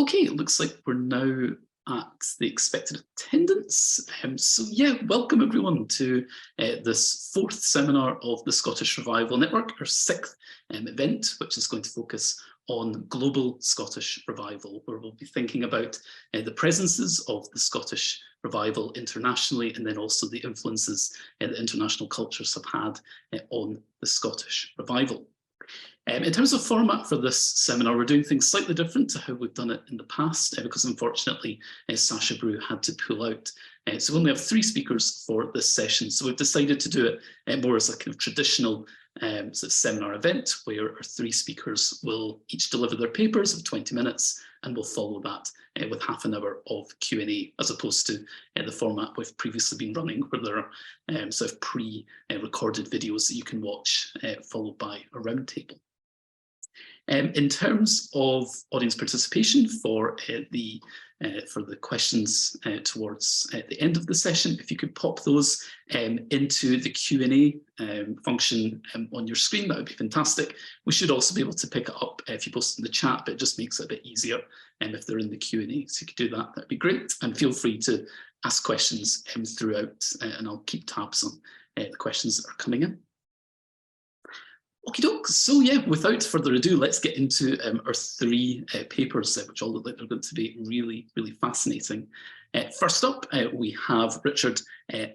Okay, it looks like we're now at the expected attendance. So yeah, welcome everyone to this fourth seminar of the Scottish Revival Network, our sixth event, which is going to focus on global Scottish revival, where we'll be thinking about the presences of the Scottish revival internationally, and then also the influences that international cultures have had on the Scottish revival. In terms of format for this seminar, we're doing things slightly different to how we've done it in the past, because unfortunately Sacha Brew had to pull out. So we only have 3 speakers for this session. So we've decided to do it more as a kind of traditional sort of seminar event, where our 3 speakers will each deliver their papers of 20 minutes, and we'll follow that with half an hour of Q&A, as opposed to the format we've previously been running, where there are sort of pre-recorded videos that you can watch, followed by a roundtable. In terms of audience participation for the questions towards the end of the session, if you could pop those into the Q&A function on your screen, that would be fantastic. We should also be able to pick it up if you post in the chat, but it just makes it a bit easier if they're in the Q&A. So you could do that, that'd be great. And feel free to ask questions throughout, and I'll keep tabs on the questions that are coming in. Okie doke, so yeah, without further ado, let's get into our 3 papers, which all look like they're going to be really, really fascinating. First up, we have Richard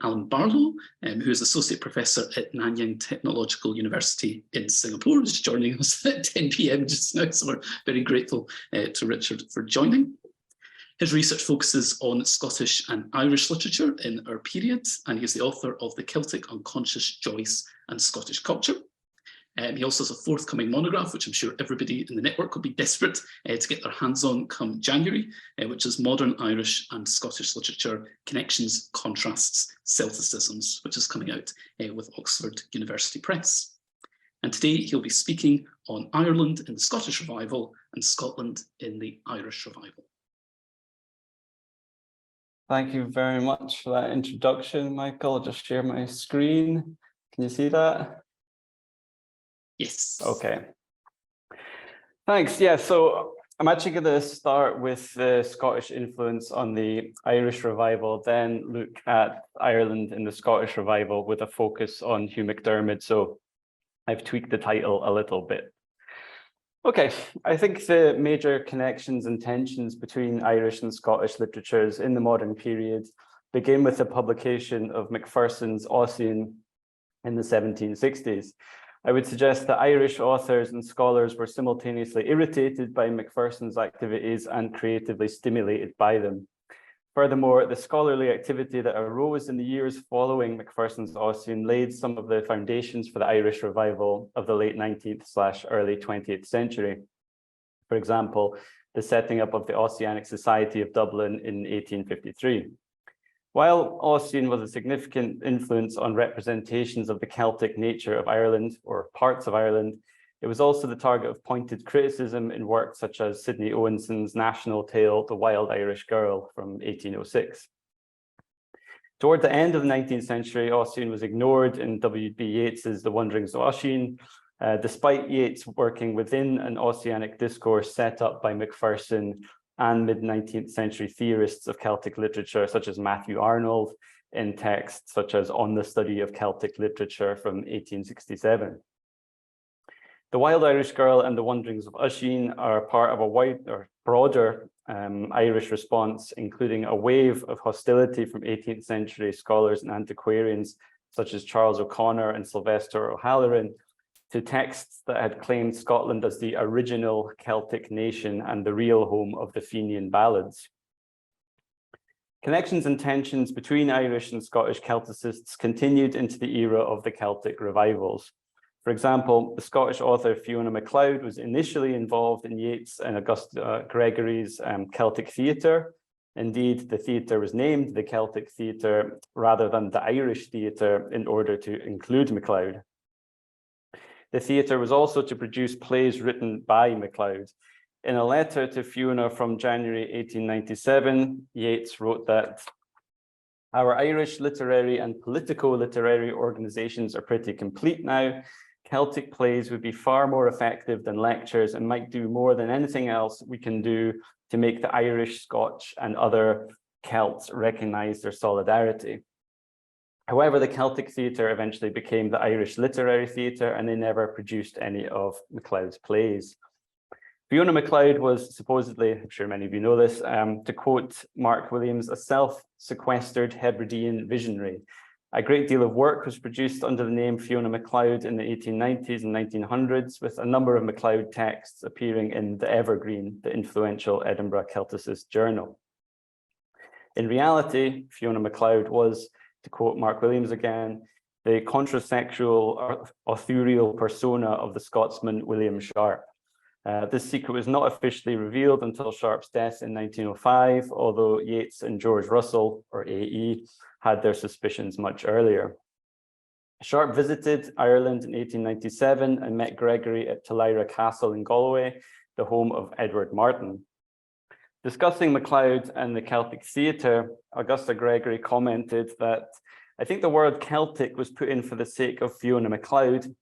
Alan Barlow, who is Associate Professor at Nanyang Technological University in Singapore, who's joining us at 10 PM just now, so we're very grateful to Richard for joining. His research focuses on Scottish and Irish literature in our period, and he's the author of The Celtic Unconscious, Joyce and Scottish Culture. He also has a forthcoming monograph, which I'm sure everybody in the network will be desperate to get their hands on come January, which is Modern Irish and Scottish Literature, Connections, Contrasts, Celticisms, which is coming out with Oxford University Press. And today he'll be speaking on Ireland in the Scottish Revival and Scotland in the Irish Revival. Thank you very much for that introduction, Michael. I'll just share my screen. Can you see that? Yes. Okay. Thanks. Yeah, so I'm actually going to start with the Scottish influence on the Irish Revival, then look at Ireland in the Scottish Revival with a focus on Hugh MacDiarmid. So I've tweaked the title a little bit. Okay, I think the major connections and tensions between Irish and Scottish literatures in the modern period begin with the publication of Macpherson's Ossian in the 1760s. I would suggest that Irish authors and scholars were simultaneously irritated by Macpherson's activities and creatively stimulated by them. Furthermore, the scholarly activity that arose in the years following Macpherson's Ossian laid some of the foundations for the Irish revival of the late 19th/early 20th century. For example, the setting up of the Ossianic Society of Dublin in 1853. While Ossian was a significant influence on representations of the Celtic nature of Ireland, or parts of Ireland, it was also the target of pointed criticism in works such as Sidney Owenson's national tale, The Wild Irish Girl from 1806. Toward the end of the 19th century, Ossian was ignored in W.B. Yeats's The Wanderings of Ossian, despite Yeats working within an Ossianic discourse set up by Macpherson and mid-19th century theorists of Celtic literature, such as Matthew Arnold, in texts such as On the Study of Celtic Literature from 1867. The Wild Irish Girl and The Wanderings of Ossian are part of a broader Irish response, including a wave of hostility from 18th century scholars and antiquarians, such as Charles O'Connor and Sylvester O'Halloran, to texts that had claimed Scotland as the original Celtic nation and the real home of the Fenian ballads. Connections and tensions between Irish and Scottish Celticists continued into the era of the Celtic revivals. For example, the Scottish author Fiona MacLeod was initially involved in Yeats and Augusta Gregory's Celtic theatre. Indeed, the theatre was named the Celtic Theatre rather than the Irish Theatre in order to include MacLeod. The theatre was also to produce plays written by MacLeod. In a letter to Fiona from January 1897, Yeats wrote that our Irish literary and politico-literary organizations are pretty complete now. Celtic plays would be far more effective than lectures and might do more than anything else we can do to make the Irish, Scotch, and other Celts recognize their solidarity. However, the Celtic theatre eventually became the Irish Literary Theatre, and they never produced any of MacLeod's plays. Fiona MacLeod was supposedly, I'm sure many of you know this, to quote Mark Williams, a self-sequestered Hebridean visionary. A great deal of work was produced under the name Fiona MacLeod in the 1890s and 1900s, with a number of MacLeod texts appearing in the Evergreen, the influential Edinburgh Celticist journal. In reality, Fiona MacLeod was, to quote Mark Williams again, the contrasexual or authorial persona of the Scotsman William Sharp. This secret was not officially revealed until Sharp's death in 1905, although Yeats and George Russell, or AE, had their suspicions much earlier. Sharp visited Ireland in 1897 and met Gregory at Tolira Castle in Galway, the home of Edward Martin. Discussing MacLeod and the Celtic theatre, Augusta Gregory commented that, I think the word Celtic was put in for the sake of Fiona MacLeod,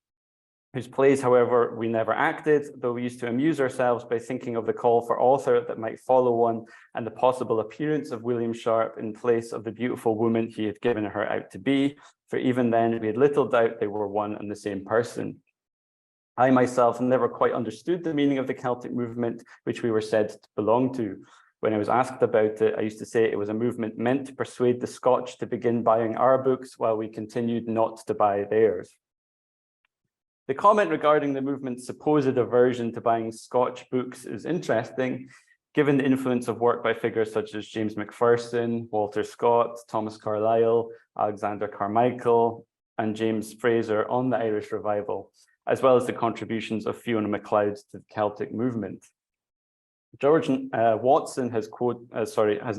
whose plays, however, we never acted, though we used to amuse ourselves by thinking of the call for author that might follow one and the possible appearance of William Sharp in place of the beautiful woman he had given her out to be, for even then we had little doubt they were one and the same person. I myself never quite understood the meaning of the Celtic movement, which we were said to belong to. When I was asked about it, I used to say it was a movement meant to persuade the Scotch to begin buying our books while we continued not to buy theirs. The comment regarding the movement's supposed aversion to buying Scotch books is interesting, given the influence of work by figures such as James Macpherson, Walter Scott, Thomas Carlyle, Alexander Carmichael, and James Fraser on the Irish revival, as well as the contributions of Fiona MacLeod to the Celtic movement. George Watson has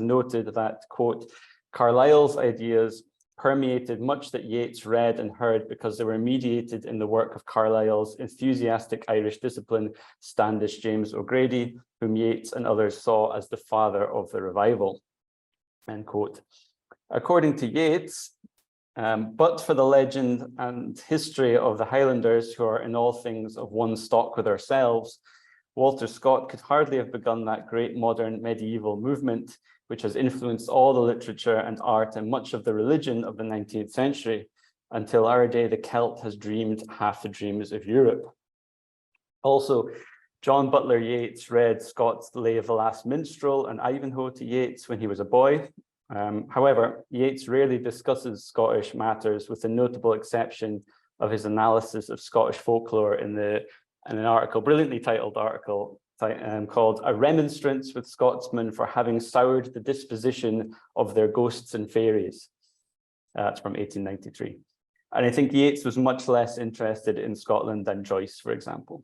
noted that, quote, Carlyle's ideas permeated much that Yeats read and heard because they were mediated in the work of Carlyle's enthusiastic Irish discipline, Standish James O'Grady, whom Yeats and others saw as the father of the revival, end quote. According to Yeats, but for the legend and history of the Highlanders, who are in all things of one stock with ourselves, Walter Scott could hardly have begun that great modern medieval movement, which has influenced all the literature and art and much of the religion of the 19th century. Until our day, the Celt has dreamed half the dreams of Europe. Also, John Butler Yeats read Scott's Lay of the Last Minstrel and Ivanhoe to Yeats when he was a boy. However, Yeats rarely discusses Scottish matters, with the notable exception of his analysis of Scottish folklore in an article, brilliantly titled article, called A Remonstrance with Scotsmen for Having Soured the Disposition of Their Ghosts and Fairies. That's from 1893. And I think Yeats was much less interested in Scotland than Joyce, for example.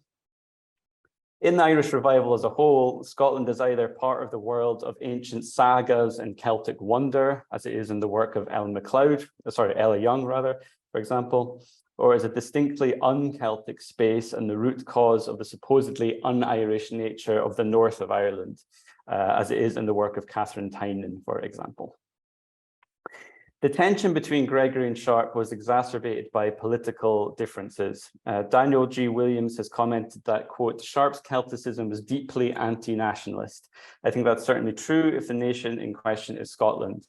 In the Irish revival as a whole, Scotland is either part of the world of ancient sagas and Celtic wonder, as it is in the work of Ella Young, for example, or as a distinctly un-Celtic space and the root cause of the supposedly un-Irish nature of the north of Ireland, as it is in the work of Catherine Tynan, for example. The tension between Gregory and Sharp was exacerbated by political differences. Daniel G. Williams has commented that, quote, Sharp's Celticism was deeply anti-nationalist. I think that's certainly true if the nation in question is Scotland.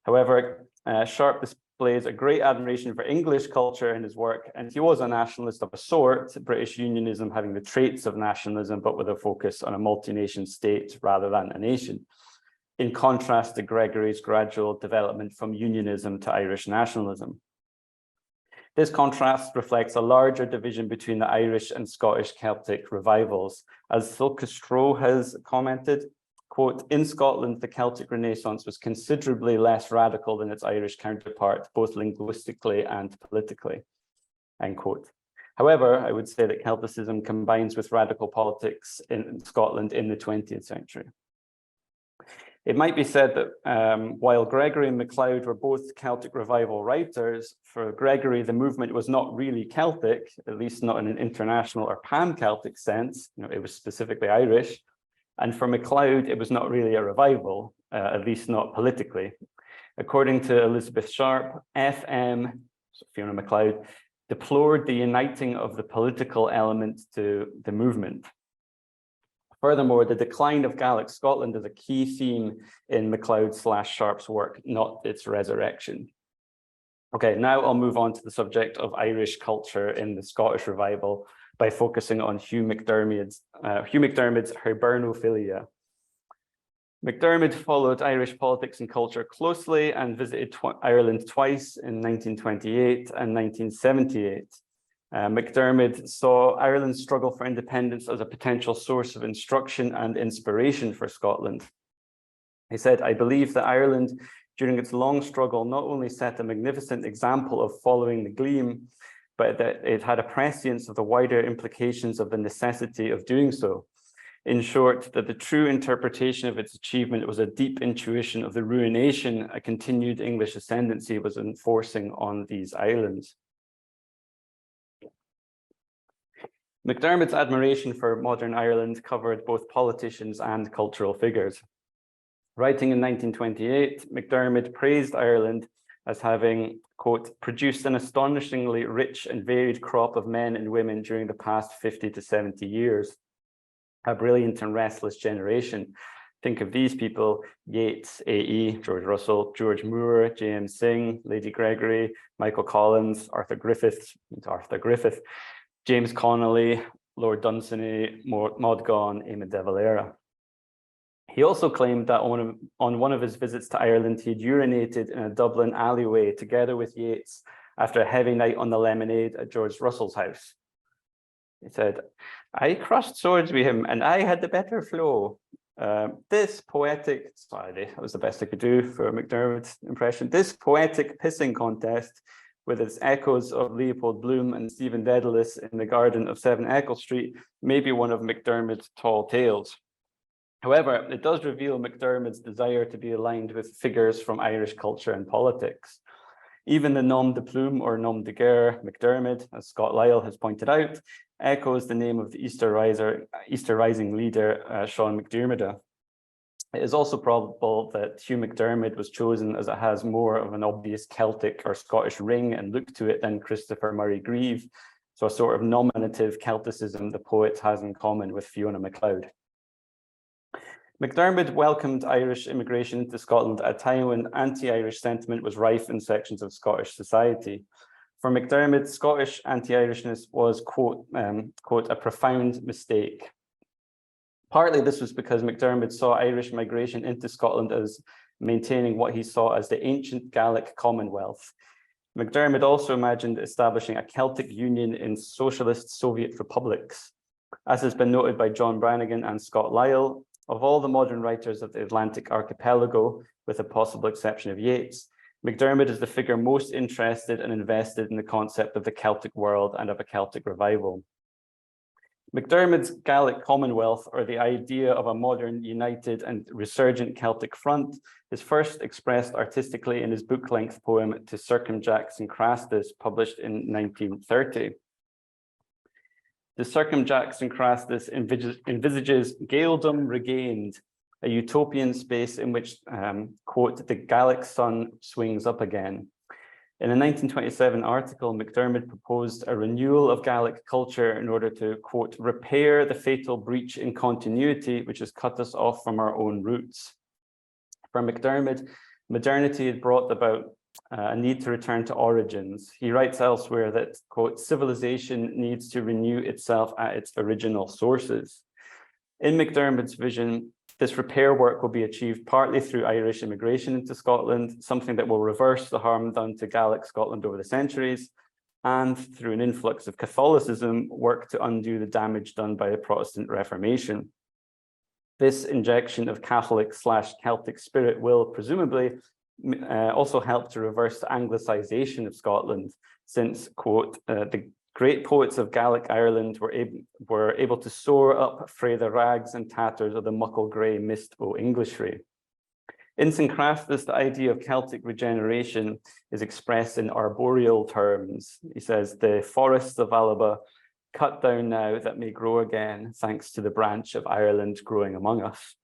However, Sharp displays a great admiration for English culture in his work, and he was a nationalist of a sort, British unionism having the traits of nationalism, but with a focus on a multi-nation state rather than a nation, in contrast to Gregory's gradual development from unionism to Irish nationalism. This contrast reflects a larger division between the Irish and Scottish Celtic revivals. As Phil has commented, quote, in Scotland, the Celtic Renaissance was considerably less radical than its Irish counterpart, both linguistically and politically, end quote. However, I would say that Celticism combines with radical politics in Scotland in the 20th century. It might be said that while Gregory and MacLeod were both Celtic revival writers, for Gregory, the movement was not really Celtic, at least not in an international or pan-Celtic sense. It was specifically Irish. And for MacLeod, it was not really a revival, at least not politically. According to Elizabeth Sharp, FM, so Fiona MacLeod, deplored the uniting of the political element to the movement. Furthermore, the decline of Gaelic Scotland is a key theme in MacLeod/Sharp's work, not its resurrection. Okay, now I'll move on to the subject of Irish culture in the Scottish revival by focusing on Hugh MacDiarmid's Hibernophilia. MacDiarmid followed Irish politics and culture closely and visited Ireland twice in 1928 and 1978. MacDiarmid saw Ireland's struggle for independence as a potential source of instruction and inspiration for Scotland. He said, "I believe that Ireland, during its long struggle, not only set a magnificent example of following the gleam, but that it had a prescience of the wider implications of the necessity of doing so. In short, that the true interpretation of its achievement was a deep intuition of the ruination a continued English ascendancy was enforcing on these islands." MacDiarmid's admiration for modern Ireland covered both politicians and cultural figures. Writing in 1928, MacDiarmid praised Ireland as having, quote, produced an astonishingly rich and varied crop of men and women during the past 50 to 70 years. A brilliant and restless generation. Think of these people: Yeats, A.E., George Russell, George Moore, J.M. Synge, Lady Gregory, Michael Collins, Arthur Griffith, James Connolly, Lord Dunsany, Maud Gonne, Eamon de Valera. He also claimed that on one of his visits to Ireland, he'd urinated in a Dublin alleyway together with Yeats after a heavy night on the lemonade at George Russell's house. He said, "I crossed swords with him and I had the better flow." This poetic, sorry, that was the best I could do for MacDiarmid's impression. This poetic pissing contest, with its echoes of Leopold Bloom and Stephen Dedalus in the garden of 7 Eccles Street, may be one of MacDiarmid's tall tales. However, it does reveal MacDiarmid's desire to be aligned with figures from Irish culture and politics. Even the nom de plume or nom de guerre MacDiarmid, as Scott Lyell has pointed out, echoes the name of the Easter Rising leader, Sean MacDiarmid. It is also probable that Hugh MacDiarmid was chosen as it has more of an obvious Celtic or Scottish ring and look to it than Christopher Murray Grieve, so a sort of nominative Celticism the poet has in common with Fiona MacLeod. MacDiarmid welcomed Irish immigration into Scotland at a time when anti-Irish sentiment was rife in sections of Scottish society. For MacDiarmid, Scottish anti-Irishness was, quote, a profound mistake. Partly this was because MacDiarmid saw Irish migration into Scotland as maintaining what he saw as the ancient Gaelic Commonwealth. MacDiarmid also imagined establishing a Celtic union in socialist Soviet republics. As has been noted by John Brannigan and Scott Lyell, of all the modern writers of the Atlantic archipelago, with the possible exception of Yeats, MacDiarmid is the figure most interested and invested in the concept of the Celtic world and of a Celtic revival. MacDiarmid's Gaelic Commonwealth, or the idea of a modern, united and resurgent Celtic front, is first expressed artistically in his book-length poem To Circumjax and Crastus, published in 1930. The Circumjax and Crastus envisages Gaeldom regained, a utopian space in which, quote, the Gaelic sun swings up again. In a 1927 article, MacDiarmid proposed a renewal of Gaelic culture in order to, quote, repair the fatal breach in continuity which has cut us off from our own roots. For MacDiarmid, modernity had brought about a need to return to origins. He writes elsewhere that, quote, civilization needs to renew itself at its original sources. In MacDiarmid's vision, this repair work will be achieved partly through Irish immigration into Scotland, something that will reverse the harm done to Gaelic Scotland over the centuries, and through an influx of Catholicism, work to undo the damage done by the Protestant Reformation. This injection of Catholic/Celtic spirit will presumably also help to reverse the Anglicization of Scotland, since, quote, the great poets of Gaelic Ireland were able to soar up frae the rags and tatters of the muckle grey mist o' Englishry. In St. Crastus, the idea of Celtic regeneration is expressed in arboreal terms. He says, the forests of Alaba, cut down now that may grow again, thanks to the branch of Ireland growing among us.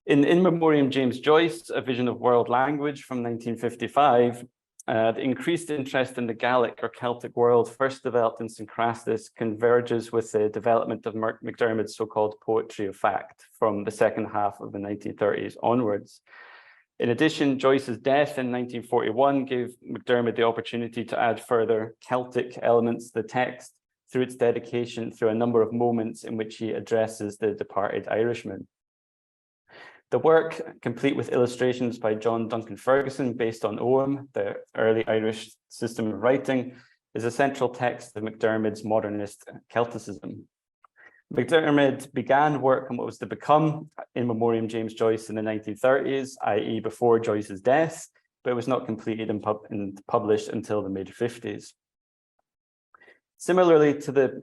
In Memoriam James Joyce, A Vision of World Language from 1955, the increased interest in the Gaelic or Celtic world first developed in Syncrastus converges with the development of MacDiarmid's so-called poetry of fact from the second half of the 1930s onwards. In addition, Joyce's death in 1941 gave MacDiarmid the opportunity to add further Celtic elements to the text through its dedication through a number of moments in which he addresses the departed Irishman. The work, complete with illustrations by John Duncan Ferguson based on Ogham, the early Irish system of writing, is a central text of MacDiarmid's modernist Celticism. MacDiarmid began work on what was to become In Memoriam James Joyce in the 1930s, i.e. before Joyce's death, but it was not completed and published until the mid-50s. Similarly to the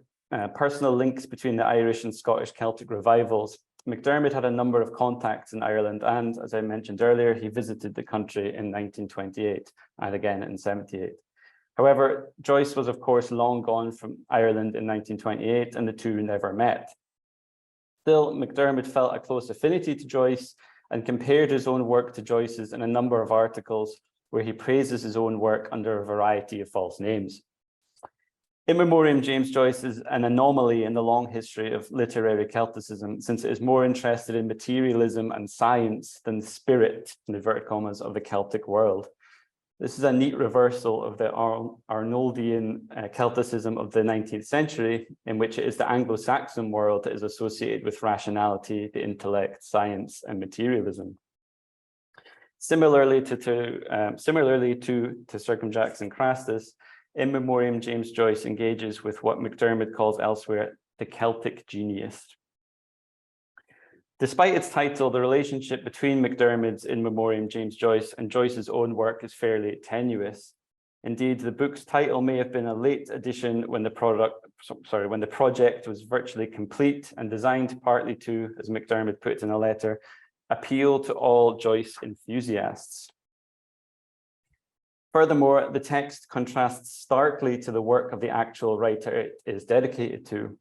personal links between the Irish and Scottish Celtic revivals, MacDiarmid had a number of contacts in Ireland, and as I mentioned earlier, he visited the country in 1928 and again in 78. However, Joyce was of course long gone from Ireland in 1928 and the two never met. Still, MacDiarmid felt a close affinity to Joyce and compared his own work to Joyce's in a number of articles where he praises his own work under a variety of false names. In Memoriam James Joyce is an anomaly in the long history of literary Celticism, since it is more interested in materialism and science than the spirit, in inverted commas, of the Celtic world. This is a neat reversal of the Arnoldian Celticism of the 19th century, in which it is the Anglo-Saxon world that is associated with rationality, the intellect, science, and materialism. Similarly to Circumjax and Crastus, In Memoriam James Joyce engages with what MacDiarmid calls elsewhere the Celtic genius. Despite its title, the relationship between MacDiarmid's In Memoriam James Joyce and Joyce's own work is fairly tenuous. Indeed, the book's title may have been a late addition when the project was virtually complete and designed partly to, as MacDiarmid put it in a letter, appeal to all Joyce enthusiasts. Furthermore, the text contrasts starkly to the work of the actual writer it is dedicated to.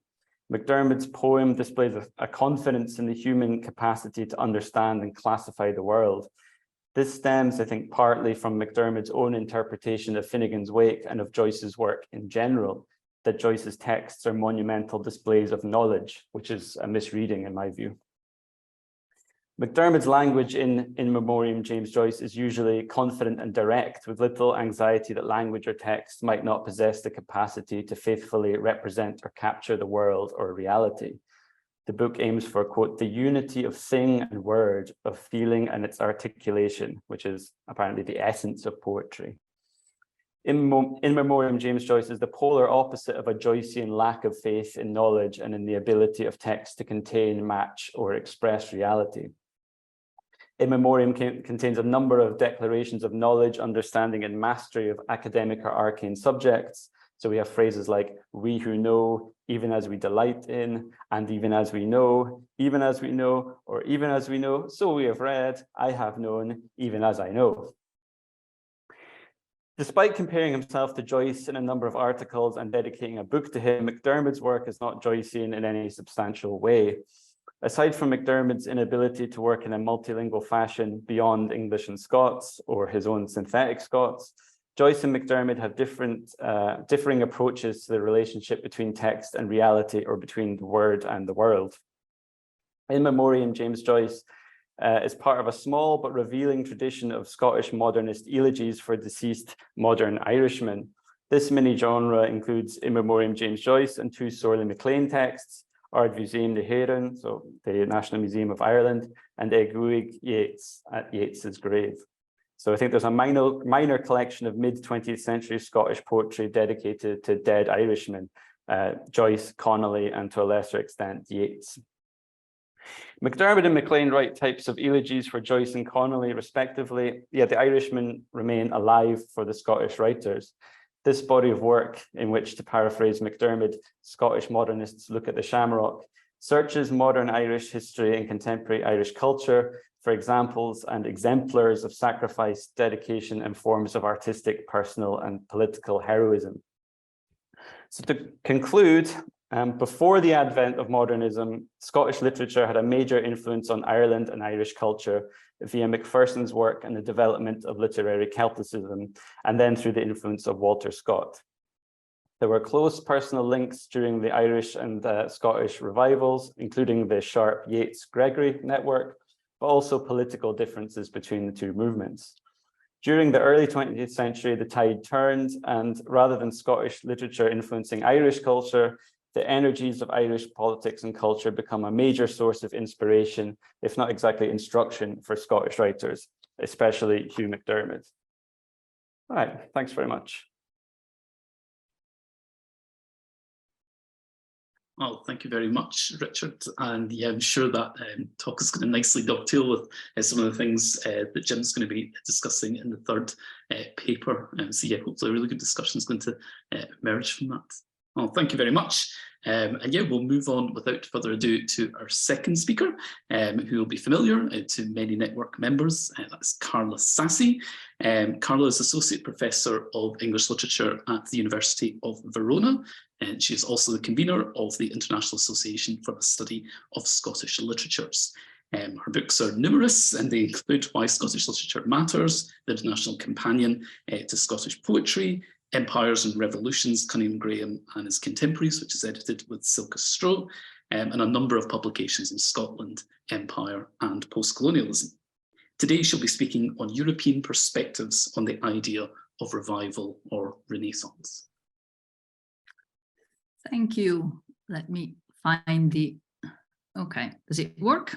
MacDiarmid's poem displays a confidence in the human capacity to understand and classify the world. This stems, I think, partly from MacDiarmid's own interpretation of Finnegan's Wake and of Joyce's work in general, that Joyce's texts are monumental displays of knowledge, which is a misreading in my view. MacDiarmid's language in Memoriam James Joyce is usually confident and direct, with little anxiety that language or text might not possess the capacity to faithfully represent or capture the world or reality. The book aims for, quote, the unity of thing and word, of feeling and its articulation, which is apparently the essence of poetry. In Memoriam James Joyce is the polar opposite of a Joycean lack of faith in knowledge and in the ability of text to contain, match, or express reality. In Memoriam contains a number of declarations of knowledge, understanding, and mastery of academic or arcane subjects. So we have phrases like, we who know, even as we delight in, and even as we know, or even as we know, so we have read, I have known, even as I know. Despite comparing himself to Joyce in a number of articles and dedicating a book to him, MacDiarmid's work is not Joycean in any substantial way. Aside from MacDiarmid's inability to work in a multilingual fashion beyond English and Scots, or his own synthetic Scots, Joyce and MacDiarmid have differing approaches to the relationship between text and reality, or between the word and the world. In Memoriam James Joyce is part of a small but revealing tradition of Scottish modernist elegies for deceased modern Irishmen. This mini-genre includes In Memoriam James Joyce and two Sorley MacLean texts, Ard Museum de Héireann, so the National Museum of Ireland, and Eguig Yeats at Yeats's grave. So I think there's a minor collection of mid-20th century Scottish poetry dedicated to dead Irishmen, Joyce, Connolly, and to a lesser extent, Yeats. MacDiarmid and MacLean write types of elegies for Joyce and Connolly, respectively, yet the Irishmen remain alive for the Scottish writers. This body of work, in which, to paraphrase MacDiarmid, Scottish modernists look at the shamrock, searches modern Irish history and contemporary Irish culture for examples and exemplars of sacrifice, dedication, and forms of artistic, personal, and political heroism. So to conclude, Before the advent of modernism, Scottish literature had a major influence on Ireland and Irish culture via Macpherson's work and the development of literary Celticism, and then through the influence of Walter Scott. There were close personal links during the Irish and Scottish revivals, including the Sharp Yeats-Gregory network, but also political differences between the two movements. During the early 20th century, the tide turned, and rather than Scottish literature influencing Irish culture, the energies of Irish politics and culture become a major source of inspiration, if not exactly instruction, for Scottish writers, especially Hugh MacDiarmid. All right, thanks very much. Well, thank you very much, Richard. And yeah, I'm sure that talk is going to nicely dovetail with some of the things that Jim's going to be discussing in the third paper. So yeah, hopefully a really good discussion is going to emerge from that. Well, thank you very much. And yeah, we'll move on without further ado to our second speaker, who will be familiar to many network members. That's Carla Sassi. Carla is Associate Professor of English Literature at the University of Verona, and she is also the convener of the International Association for the Study of Scottish Literatures. Her books are numerous, and they include Why Scottish Literature Matters, the International Companion to Scottish Poetry, Empires and Revolutions, Cunningham Graham and His Contemporaries, which is edited with Silka Stroh, and a number of publications in Scotland, Empire and Postcolonialism. Today she'll be speaking on European perspectives on the idea of revival or Renaissance. Thank you. Let me find the, okay, does it work?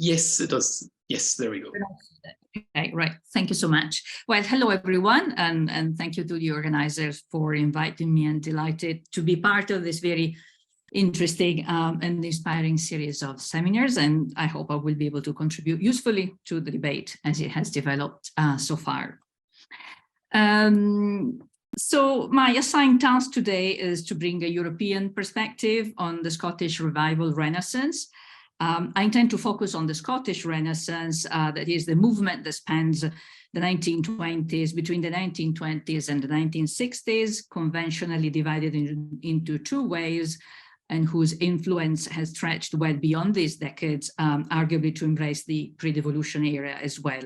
Yes, it does. Yes, there we go. Okay, right. Thank you so much. Well, hello, everyone, and thank you to the organizers for inviting me, and delighted to be part of this very interesting and inspiring series of seminars. And I hope I will be able to contribute usefully to the debate as it has developed so far. So my assigned task today is to bring a European perspective on the Scottish Revival Renaissance. I intend to focus on the Scottish Renaissance, that is the movement that spans the 1920s, between the 1920s and the 1960s, conventionally divided into two ways, and whose influence has stretched well beyond these decades, arguably to embrace the pre-devolution era as well.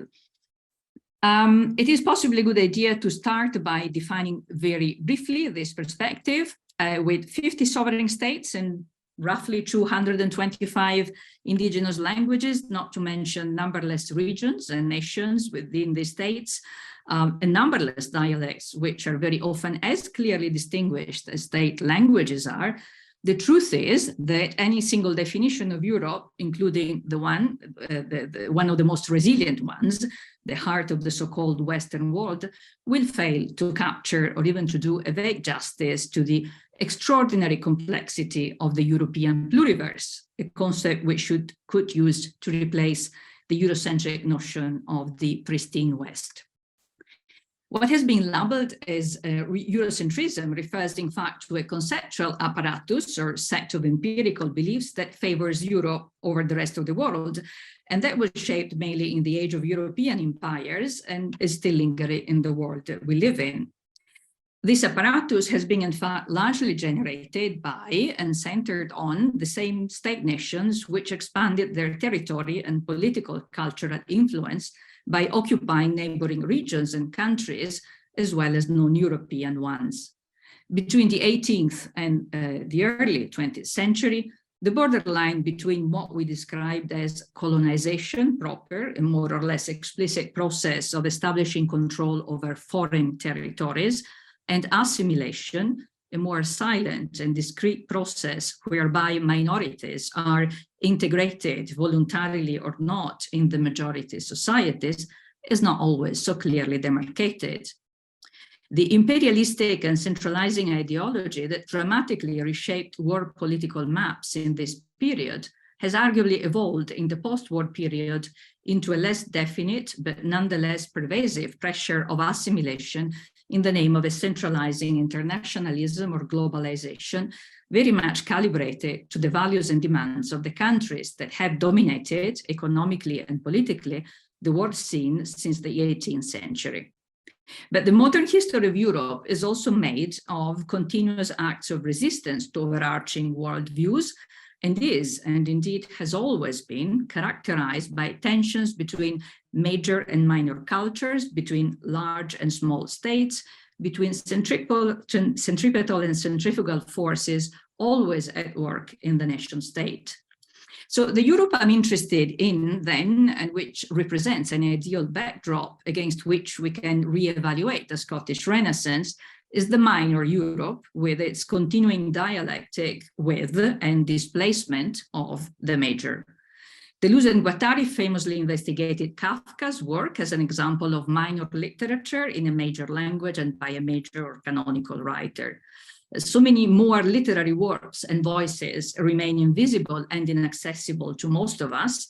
It is possibly a good idea to start by defining very briefly this perspective with 50 sovereign states and roughly 225 indigenous languages, not to mention numberless regions and nations within the states, and numberless dialects, which are very often as clearly distinguished as state languages are. The truth is that any single definition of Europe, including the one of the most resilient ones, the heart of the so-called Western world, will fail to capture or even to do a vague justice to the extraordinary complexity of the European pluriverse, a concept which could use to replace the Eurocentric notion of the pristine West. What has been labeled as Eurocentrism refers in fact to a conceptual apparatus or set of empirical beliefs that favors Europe over the rest of the world, and that was shaped mainly in the age of European empires and is still lingering in the world that we live in. This apparatus has been in fact largely generated by and centered on the same state nations which expanded their territory and political cultural influence by occupying neighboring regions and countries, as well as non-European ones. Between the 18th and the early 20th century, the borderline between what we described as colonization proper, a more or less explicit process of establishing control over foreign territories, and assimilation, a more silent and discrete process whereby minorities are integrated voluntarily or not in the majority societies, is not always so clearly demarcated. The imperialistic and centralizing ideology that dramatically reshaped world political maps in this period has arguably evolved in the post-war period into a less definite but nonetheless pervasive pressure of assimilation in the name of a centralizing internationalism or globalization, very much calibrated to the values and demands of the countries that have dominated economically and politically the world scene since the 18th century. But the modern history of Europe is also made of continuous acts of resistance to overarching worldviews, and is, and indeed has always been, characterized by tensions between major and minor cultures, between large and small states, between centripetal and centrifugal forces, always at work in the nation state. So the Europe I'm interested in then, and which represents an ideal backdrop against which we can reevaluate the Scottish Renaissance, is the minor Europe, with its continuing dialectic with and displacement of the major. Deleuze and Guattari famously investigated Kafka's work as an example of minor literature in a major language and by a major or canonical writer. So many more literary works and voices remain invisible and inaccessible to most of us,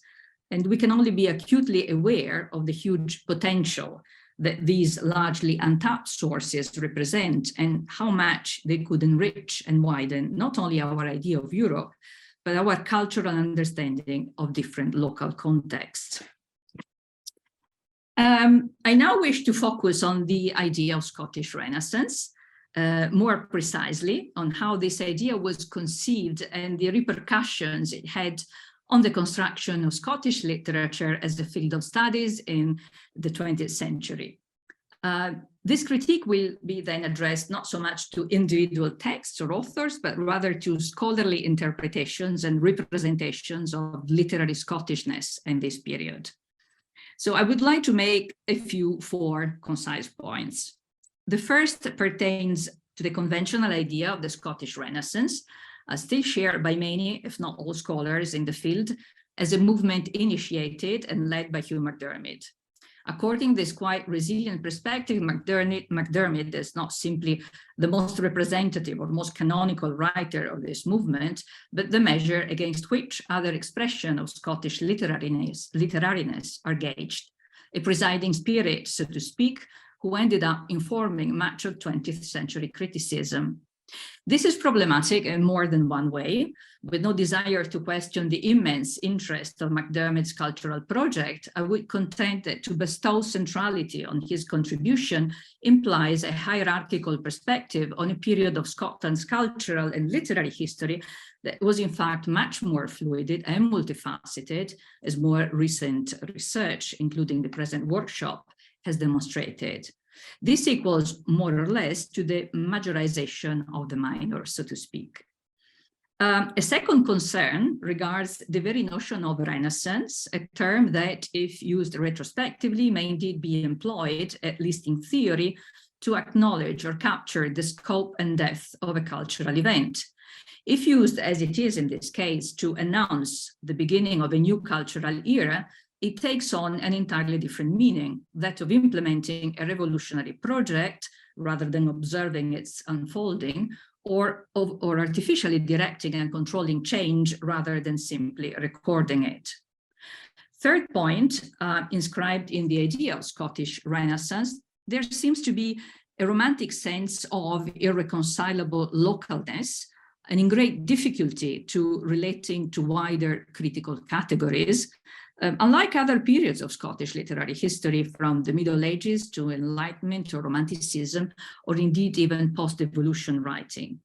and we can only be acutely aware of the huge potential that these largely untapped sources represent and how much they could enrich and widen not only our idea of Europe, but our cultural understanding of different local contexts. I now wish to focus on the idea of Scottish Renaissance, more precisely on how this idea was conceived and the repercussions it had on the construction of Scottish literature as a field of studies in the 20th century. This critique will be then addressed not so much to individual texts or authors, but rather to scholarly interpretations and representations of literary Scottishness in this period. So I would like to make a few 4 concise points. The first pertains to the conventional idea of the Scottish Renaissance, still shared by many, if not all, scholars in the field, as a movement initiated and led by Hugh MacDiarmid. According to this quite resilient perspective, MacDiarmid is not simply the most representative or most canonical writer of this movement, but the measure against which other expressions of Scottish literariness are gauged, a presiding spirit, so to speak, who ended up informing much of 20th century criticism. This is problematic in more than one way. With no desire to question the immense interest of MacDiarmid's cultural project, I would contend that to bestow centrality on his contribution implies a hierarchical perspective on a period of Scotland's cultural and literary history that was in fact much more fluid and multifaceted, as more recent research, including the present workshop, has demonstrated. This equals more or less to the majorization of the minor, so to speak. A second concern regards the very notion of Renaissance, a term that, if used retrospectively, may indeed be employed, at least in theory, to acknowledge or capture the scope and depth of a cultural event. If used, as it is in this case, to announce the beginning of a new cultural era, it takes on an entirely different meaning, that of implementing a revolutionary project rather than observing its unfolding, or artificially directing and controlling change rather than simply recording it. Third point, inscribed in the idea of Scottish Renaissance, there seems to be a romantic sense of irreconcilable localness and in great difficulty to relating to wider critical categories. Unlike other periods of Scottish literary history, from the Middle Ages to Enlightenment or Romanticism, or indeed even post-evolution writing.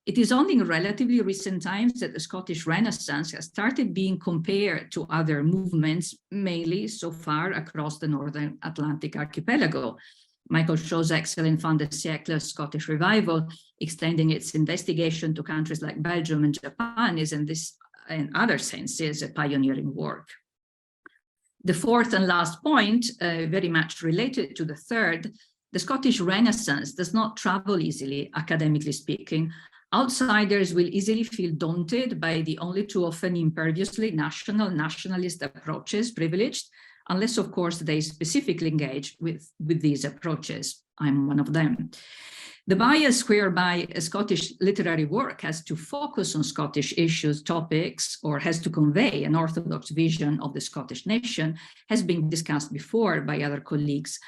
It is only in relatively recent times that the Scottish Renaissance has started being compared to other movements, mainly so far across the Northern Atlantic archipelago. Michael Shaw's excellent fin de siècle Scottish Revival, extending its investigation to countries like Belgium and Japan, is in this and other senses a pioneering work. The fourth and last point, very much related to the third, the Scottish Renaissance does not travel easily, academically speaking. Outsiders will easily feel daunted by the only too often imperviously nationalist approaches privileged, unless, of course, they specifically engage with these approaches. I'm one of them. The bias whereby a Scottish literary work has to focus on Scottish issues, topics, or has to convey an orthodox vision of the Scottish nation has been discussed before by other colleagues.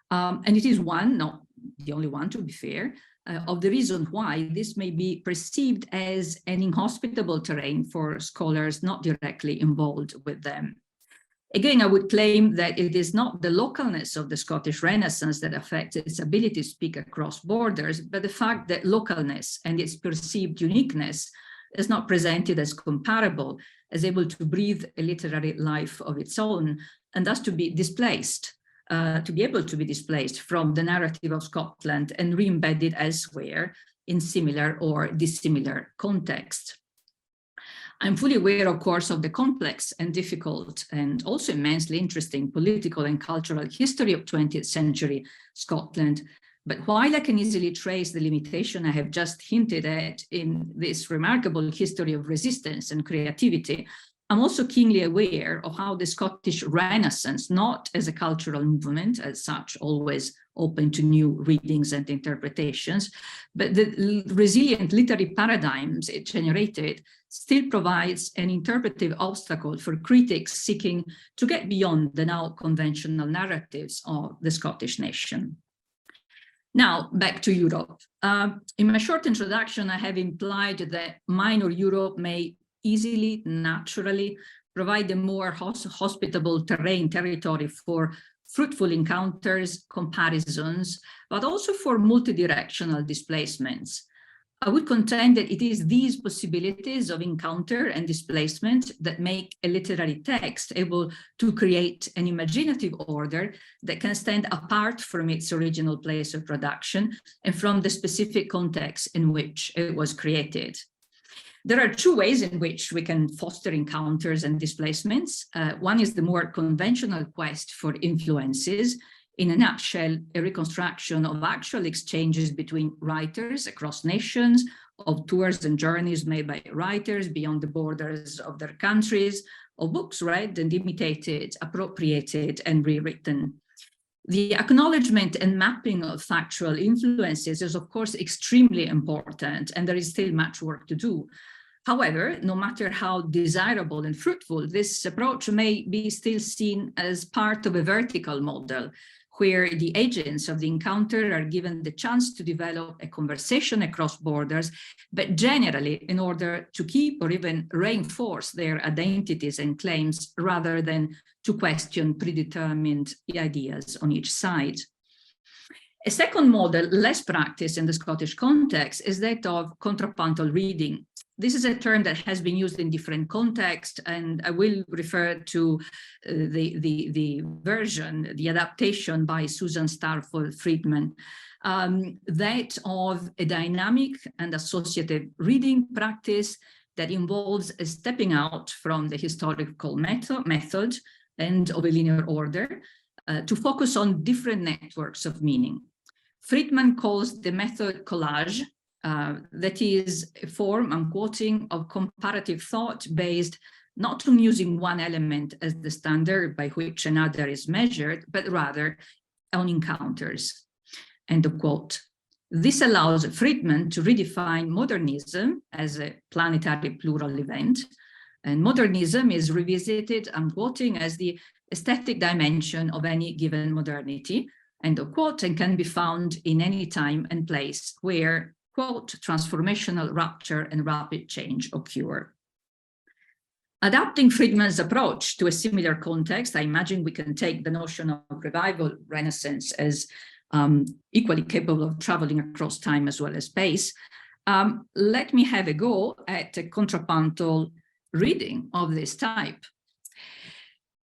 And it is one, not the only one to be fair, of the reason why this may be perceived as an inhospitable terrain for scholars not directly involved with them. Again, I would claim that it is not the localness of the Scottish Renaissance that affects its ability to speak across borders, but the fact that localness and its perceived uniqueness is not presented as comparable, as able to breathe a literary life of its own, and thus to be displaced, to be able to be displaced from the narrative of Scotland and re-embedded elsewhere in similar or dissimilar contexts. I'm fully aware, of course, of the complex and difficult and also immensely interesting political and cultural history of 20th century Scotland. But while I can easily trace the limitation I have just hinted at in this remarkable history of resistance and creativity, I'm also keenly aware of how the Scottish Renaissance, not as a cultural movement as such, always open to new readings and interpretations, but the resilient literary paradigms it generated still provides an interpretive obstacle for critics seeking to get beyond the now conventional narratives of the Scottish nation. Now, back to Europe. In my short introduction, I have implied that minor Europe may easily, naturally provide a more hospitable territory for fruitful encounters, comparisons, but also for multidirectional displacements. I would contend that it is these possibilities of encounter and displacement that make a literary text able to create an imaginative order that can stand apart from its original place of production and from the specific context in which it was created. There are two ways in which we can foster encounters and displacements. One is the more conventional quest for influences. In a nutshell, a reconstruction of actual exchanges between writers across nations, of tours and journeys made by writers beyond the borders of their countries, of books read and imitated, appropriated, and rewritten. The acknowledgement and mapping of factual influences is, of course, extremely important, and there is still much work to do. However, no matter how desirable and fruitful, this approach may be still seen as part of a vertical model, where the agents of the encounter are given the chance to develop a conversation across borders, but generally in order to keep or even reinforce their identities and claims rather than to question predetermined ideas on each side. A second model, less practiced in the Scottish context, is that of contrapuntal reading. This is a term that has been used in different contexts, and I will refer to the version, the adaptation by Susan Starfall Friedman, that of a dynamic and associative reading practice that involves a stepping out from the historical method and of a linear order to focus on different networks of meaning. Friedman calls the method collage. That is a form, I'm quoting, of comparative thought based not on using one element as the standard by which another is measured, but rather on encounters. End of quote. This allows Friedman to redefine modernism as a planetary plural event. And modernism is revisited, I'm quoting, as the aesthetic dimension of any given modernity, end of quote, and can be found in any time and place where, quote, transformational rupture and rapid change occur. Adapting Friedman's approach to a similar context, I imagine we can take the notion of revival, Renaissance as equally capable of traveling across time as well as space. Let me have a go at a contrapuntal reading of this type.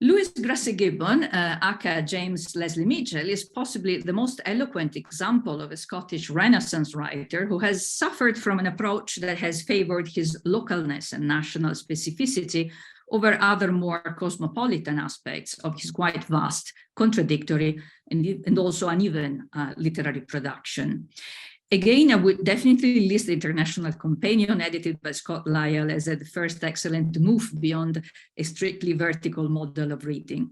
Lewis Grasse Gibbon, aka James Leslie Mitchell, is possibly the most eloquent example of a Scottish Renaissance writer who has suffered from an approach that has favored his localness and national specificity over other more cosmopolitan aspects of his quite vast, contradictory, and also uneven literary production. Again, I would definitely list the International Companion, edited by Scott Lyell, as the first excellent move beyond a strictly vertical model of reading.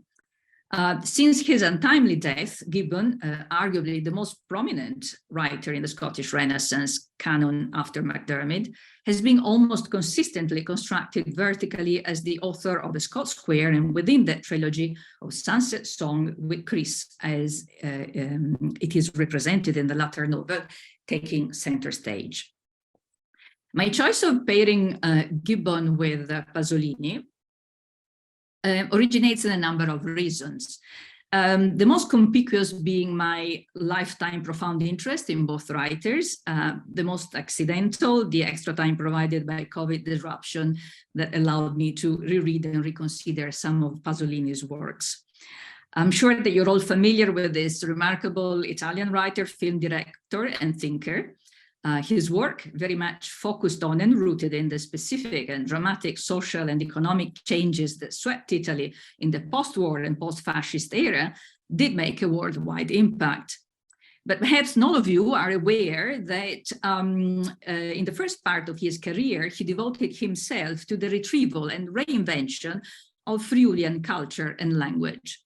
Since his untimely death, Gibbon, arguably the most prominent writer in the Scottish Renaissance canon after MacDiarmid, has been almost consistently constructed vertically as the author of the Scots Square, and within that trilogy of Sunset Song with Chris, as it is represented in the latter novel, taking center stage. My choice of pairing Gibbon with Pasolini originates in a number of reasons. The most conspicuous being my lifetime profound interest in both writers, the most accidental, the extra time provided by COVID disruption that allowed me to reread and reconsider some of Pasolini's works. I'm sure that you're all familiar with this remarkable Italian writer, film director, and thinker. His work very much focused on and rooted in the specific and dramatic social and economic changes that swept Italy in the post-war and post-fascist era did make a worldwide impact. But perhaps none of you are aware that in the first part of his career, he devoted himself to the retrieval and reinvention of Friulian culture and language.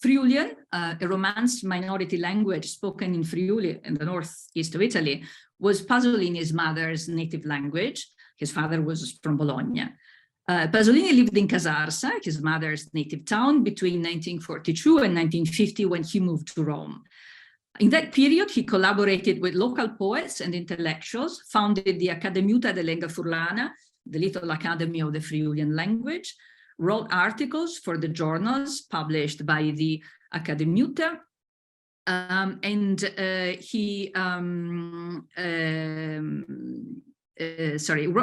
Friulian, a Romance minority language spoken in Friuli in the northeast of Italy, was Pasolini's mother's native language. His father was from Bologna. Pasolini lived in Casarsa, his mother's native town, between 1942 and 1950 when he moved to Rome. In that period, he collaborated with local poets and intellectuals, founded the Accademiuta della Lingua Furlana, the Little Academy of the Friulian language, wrote articles for the journals published by the Accademiuta,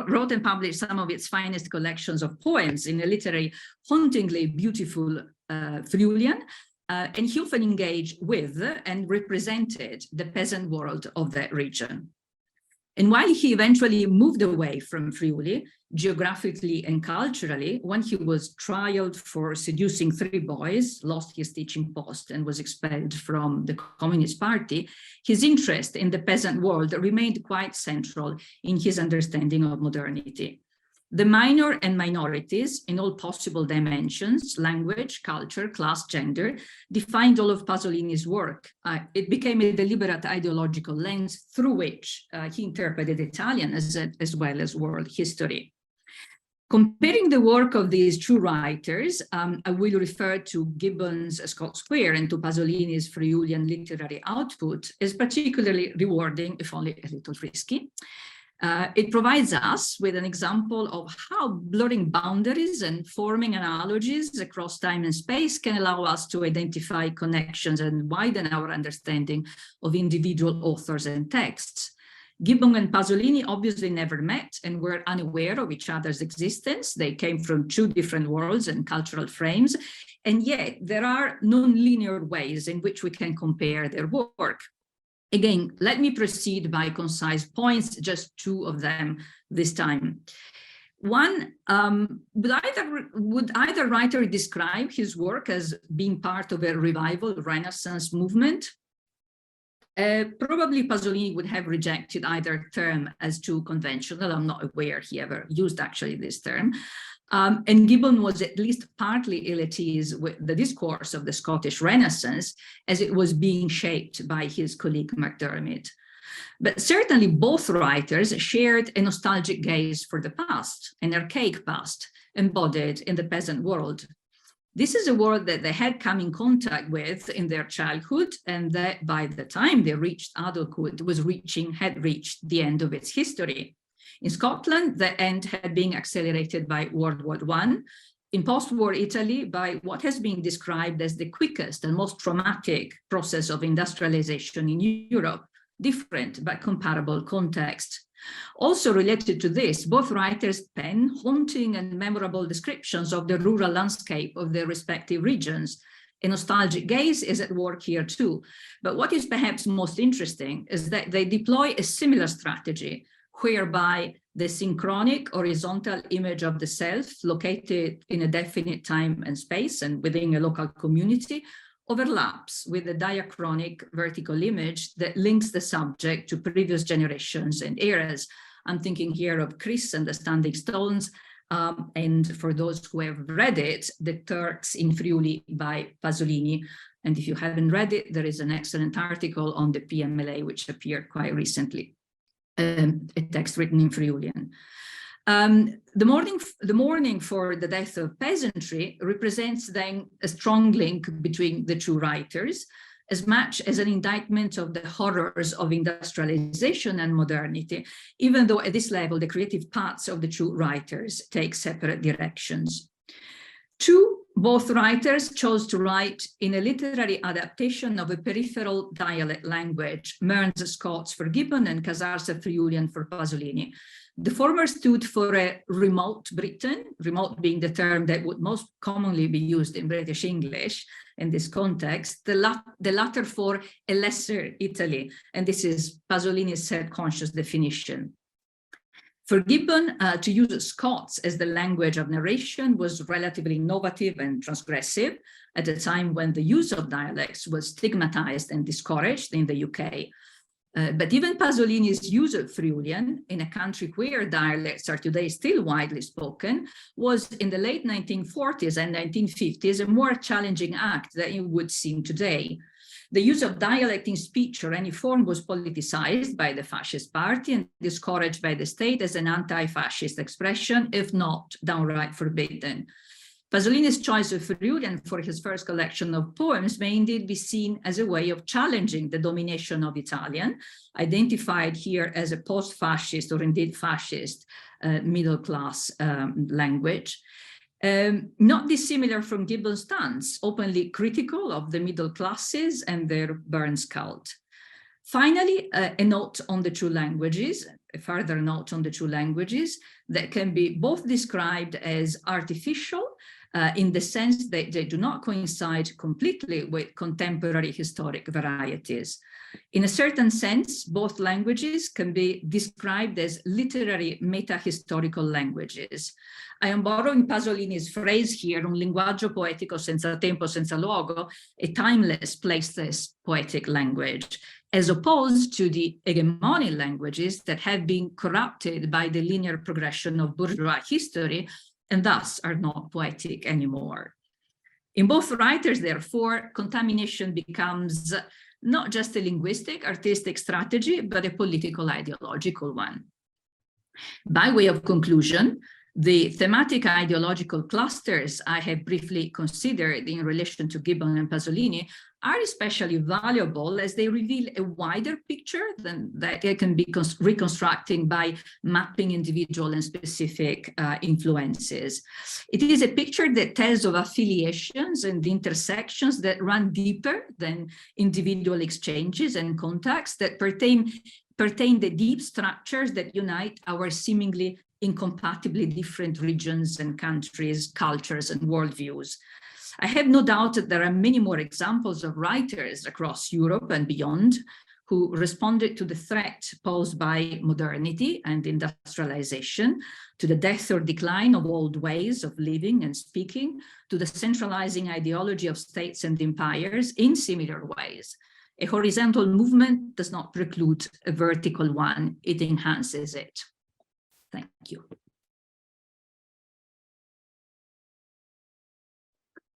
wrote and published some of its finest collections of poems in a literary, hauntingly beautiful Friulian, and he often engaged with and represented the peasant world of that region. And while he eventually moved away from Friuli, geographically and culturally, when he was trialed for seducing 3 boys, lost his teaching post, and was expelled from the Communist Party, his interest in the peasant world remained quite central in his understanding of modernity. The minor and minorities in all possible dimensions, language, culture, class, gender, defined all of Pasolini's work. It became a deliberate ideological lens through which he interpreted Italian as well as world history. Comparing the work of these 2 writers, I will refer to Gibbon's Scott Square and to Pasolini's Friulian literary output as particularly rewarding, if only a little risky. It provides us with an example of how blurring boundaries and forming analogies across time and space can allow us to identify connections and widen our understanding of individual authors and texts. Gibbon and Pasolini obviously never met and were unaware of each other's existence. They came from 2 different worlds and cultural frames, and yet there are non-linear ways in which we can compare their work. Again, let me proceed by concise points, just 2 of them this time. One, would either writer describe his work as being part of a revival Renaissance movement? Probably Pasolini would have rejected either term as too conventional. I'm not aware he ever used actually this term. And Gibbon was at least partly ill at ease with the discourse of the Scottish Renaissance as it was being shaped by his colleague MacDiarmid. But certainly both writers shared a nostalgic gaze for the past, an archaic past embodied in the peasant world. This is a world that they had come in contact with in their childhood, and that by the time they reached adulthood had reached the end of its history. In Scotland, the end had been accelerated by World War I. In post-war Italy, by what has been described as the quickest and most traumatic process of industrialization in Europe, different but comparable context. Also related to this, both writers pen haunting and memorable descriptions of the rural landscape of their respective regions. A nostalgic gaze is at work here too. But what is perhaps most interesting is that they deploy a similar strategy, whereby the synchronic horizontal image of the self located in a definite time and space and within a local community overlaps with the diachronic vertical image that links the subject to previous generations and eras. I'm thinking here of Chris and the Standing Stones, and for those who have read it, The Turks in Friuli by Pasolini. And if you haven't read it, there is an excellent article on the PMLA, which appeared quite recently. A text written in Friulian. The mourning for the death of peasantry represents then a strong link between the 2 writers, as much as an indictment of the horrors of industrialization and modernity, even though at this level the creative paths of the 2 writers take separate directions. 2 Both writers chose to write in a literary adaptation of a peripheral dialect language, Mearns Scots for Gibbon and Casarsa Friulian for Pasolini. The former stood for a remote Britain, remote being the term that would most commonly be used in British English in this context, the latter for a lesser Italy, and this is Pasolini's self-conscious definition. For Gibbon, to use Scots as the language of narration was relatively innovative and transgressive at a time when the use of dialects was stigmatized and discouraged in the UK. But even Pasolini's use of Friulian, in a country where dialects are today still widely spoken, was in the late 1940s and 1950s a more challenging act than it would seem today. The use of dialect in speech or any form was politicized by the fascist party and discouraged by the state as an anti-fascist expression, if not downright forbidden. Pasolini's choice of Friulian for his first collection of poems may indeed be seen as a way of challenging the domination of Italian, identified here as a post-fascist or indeed fascist middle-class language. Not dissimilar from Gibbon's stance, openly critical of the middle classes and their Burns cult. Finally, a note on the two languages, a further note on the two languages that can be both described as artificial in the sense that they do not coincide completely with contemporary historic varieties. In a certain sense, both languages can be described as literary meta-historical languages. I am borrowing Pasolini's phrase here, un linguaggio poetico senza tempo, senza luogo, a timeless, placeless poetic language, as opposed to the hegemonic languages that have been corrupted by the linear progression of bourgeois history and thus are not poetic anymore. In both writers, therefore, contamination becomes not just a linguistic, artistic strategy, but a political, ideological one. By way of conclusion, the thematic ideological clusters I have briefly considered in relation to Gibbon and Pasolini are especially valuable as they reveal a wider picture than that can be reconstructing by mapping individual and specific influences. It is a picture that tells of affiliations and intersections that run deeper than individual exchanges and contacts that pertain the deep structures that unite our seemingly incompatibly different regions and countries, cultures, and worldviews. I have no doubt that there are many more examples of writers across Europe and beyond who responded to the threat posed by modernity and industrialization, to the death or decline of old ways of living and speaking, to the centralizing ideology of states and empires in similar ways. A horizontal movement does not preclude a vertical one, it enhances it. Thank you.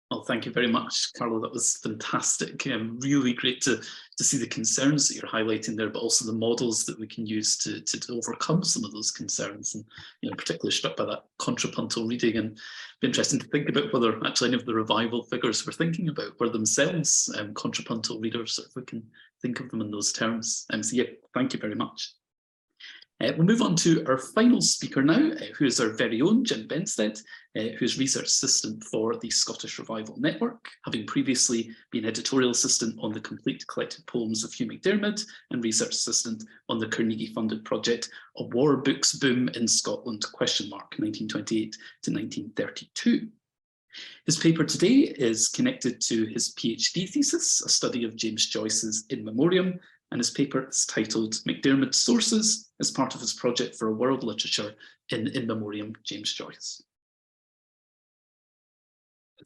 Well, thank you very much, Carla. That was fantastic. Really great to see the concerns that you're highlighting there, but also the models that we can use to overcome some of those concerns. And particularly struck by that contrapuntal reading, and be interesting to think about whether actually any of the revival figures we're thinking about were themselves contrapuntal readers, or if we can think of them in those terms. So yeah, thank you very much. We'll move on to our final speaker now, who is our very own Jim Benstead, who's research assistant for the Scottish Revival Network, having previously been editorial assistant on the complete collected poems of Hugh MacDiarmid and research assistant on the Carnegie-funded project A War Books Boom in Scotland, 1928 to 1932. His paper today is connected to his PhD thesis, a study of James Joyce's In Memoriam, and his paper is titled MacDiarmid's Sources as part of his project for a world literature in Memoriam James Joyce.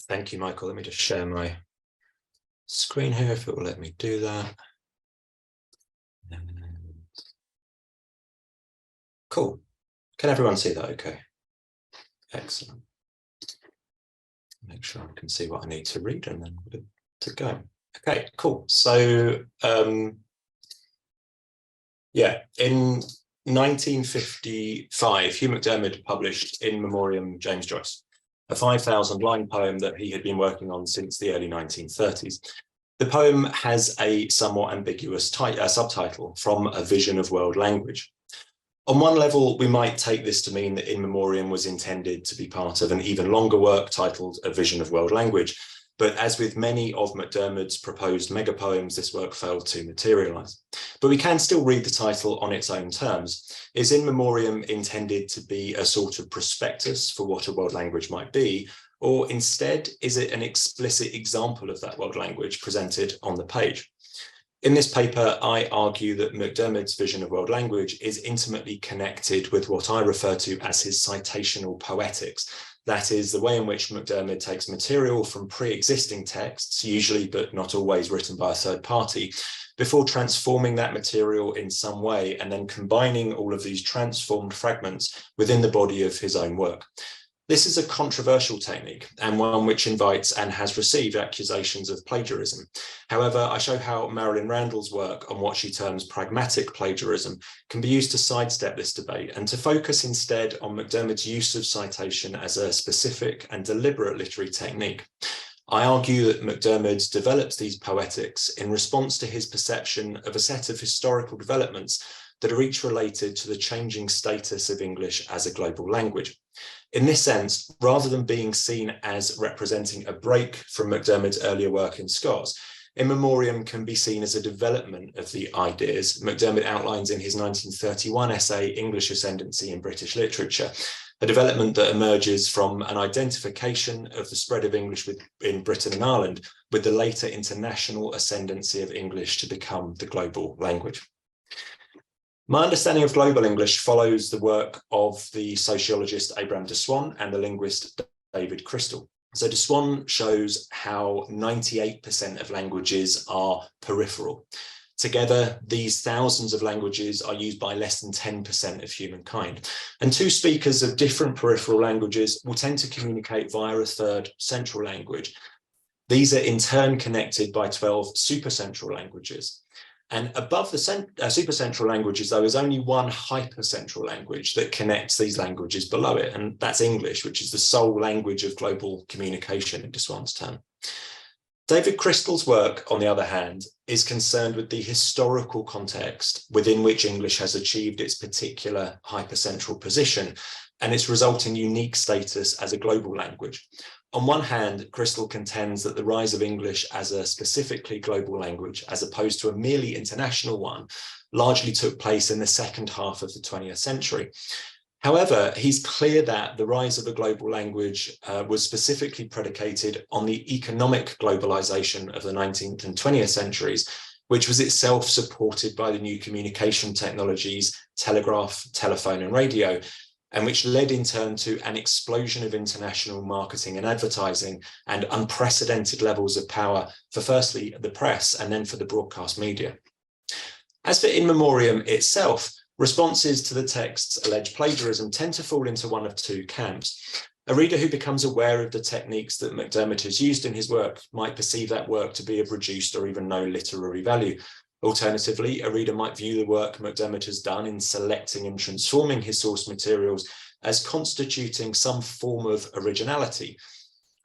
Thank you, Michael. Let me just share my screen here if it will let me do that. Cool. Can everyone see that okay? Excellent. Make sure I can see what I need to read and then we're good to go. Okay, cool. So, yeah, in 1955, Hugh MacDiarmid published In Memoriam James Joyce, a 5,000-line poem that he had been working on since the early 1930s. The poem has a somewhat ambiguous subtitle, From a Vision of World Language. On one level, we might take this to mean that In Memoriam was intended to be part of an even longer work titled A Vision of World Language. But as with many of MacDiarmid's proposed megapoems, this work failed to materialise. But we can still read the title on its own terms. Is In Memoriam intended to be a sort of prospectus for what a world language might be, or instead is it an explicit example of that world language presented on the page? In this paper, I argue that MacDiarmid's vision of world language is intimately connected with what I refer to as his citational poetics. That is the way in which MacDiarmid takes material from pre-existing texts, usually but not always written by a third party, before transforming that material in some way and then combining all of these transformed fragments within the body of his own work. This is a controversial technique and one which invites and has received accusations of plagiarism. However, I show how Marilyn Randall's work on what she terms pragmatic plagiarism can be used to sidestep this debate and to focus instead on MacDiarmid's use of citation as a specific and deliberate literary technique. I argue that MacDiarmid develops these poetics in response to his perception of a set of historical developments that are each related to the changing status of English as a global language. In this sense, rather than being seen as representing a break from MacDiarmid's earlier work in Scots, In Memoriam can be seen as a development of the ideas MacDiarmid outlines in his 1931 essay, English Ascendancy in British Literature, a development that emerges from an identification of the spread of English in Britain and Ireland with the later international ascendancy of English to become the global language. My understanding of global English follows the work of the sociologist Abraham de Swan and the linguist David Crystal. So de Swan shows how 98% of languages are peripheral. Together, these thousands of languages are used by less than 10% of humankind. And two speakers of different peripheral languages will tend to communicate via a third central language. These are in turn connected by 12 supercentral languages. And above the supercentral languages, though, is only one hypercentral language that connects these languages below it, and that's English, which is the sole language of global communication in de Swan's term. David Crystal's work, on the other hand, is concerned with the historical context within which English has achieved its particular hypercentral position and its resulting unique status as a global language. On one hand, Crystal contends that the rise of English as a specifically global language, as opposed to a merely international one, largely took place in the second half of the 20th century. However, he's clear that the rise of a global language was specifically predicated on the economic globalization of the 19th and 20th centuries, which was itself supported by the new communication technologies, telegraph, telephone, and radio, and which led in turn to an explosion of international marketing and advertising and unprecedented levels of power for firstly the press and then for the broadcast media. As for In Memoriam itself, responses to the text's alleged plagiarism tend to fall into one of two camps. A reader who becomes aware of the techniques that MacDiarmid has used in his work might perceive that work to be of reduced or even no literary value. Alternatively, a reader might view the work MacDiarmid has done in selecting and transforming his source materials as constituting some form of originality.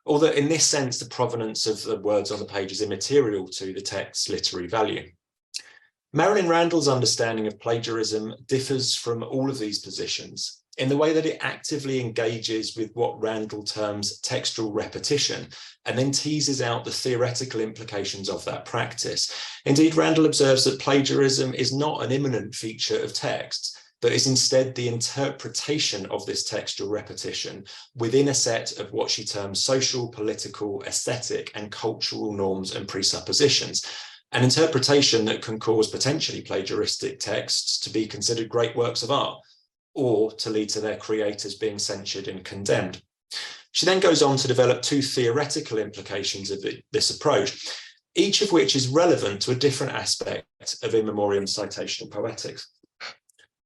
Although in this sense, the provenance of the words on the page is immaterial to the text's literary value. Marilyn Randall's understanding of plagiarism differs from all of these positions in the way that it actively engages with what Randall terms textual repetition and then teases out the theoretical implications of that practice. Indeed, Randall observes that plagiarism is not an immanent feature of texts, but is instead the interpretation of this textual repetition within a set of what she terms social, political, aesthetic, and cultural norms and presuppositions. An interpretation that can cause potentially plagiaristic texts to be considered great works of art, or to lead to their creators being censured and condemned. She then goes on to develop two theoretical implications of this approach, each of which is relevant to a different aspect of In Memoriam citational poetics.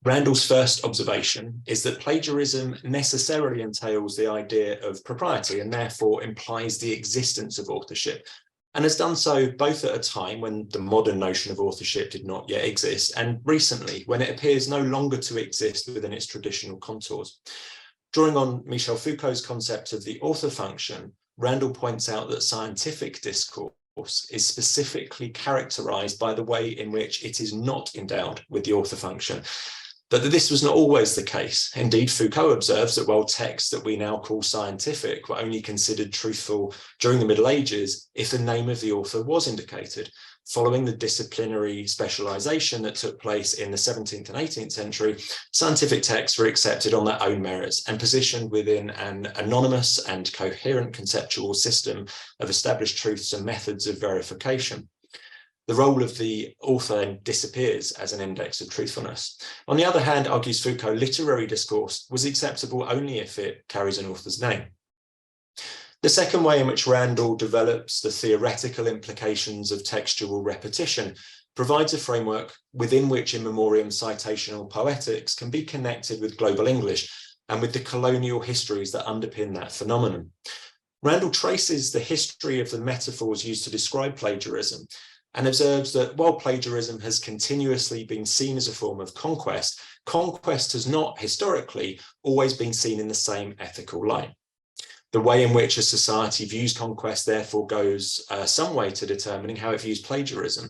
Randall's first observation is that plagiarism necessarily entails the idea of propriety and therefore implies the existence of authorship, and has done so both at a time when the modern notion of authorship did not yet exist, and recently when it appears no longer to exist within its traditional contours. Drawing on Michel Foucault's concept of the author function, Randall points out that scientific discourse is specifically characterized by the way in which it is not endowed with the author function. but that this was not always the case. Indeed, Foucault observes that while texts that we now call scientific were only considered truthful during the Middle Ages if the name of the author was indicated, following the disciplinary specialization that took place in the 17th and 18th century, scientific texts were accepted on their own merits and positioned within an anonymous and coherent conceptual system of established truths and methods of verification. The role of the author disappears as an index of truthfulness. On the other hand, argues Foucault, literary discourse was acceptable only if it carries an author's name. The second way in which Randall develops the theoretical implications of textual repetition provides a framework within which in memoriam citational poetics can be connected with global English and with the colonial histories that underpin that phenomenon. Randall traces the history of the metaphors used to describe plagiarism and observes that while plagiarism has continuously been seen as a form of conquest, conquest has not historically always been seen in the same ethical light. The way in which a society views conquest therefore goes some way to determining how it views plagiarism.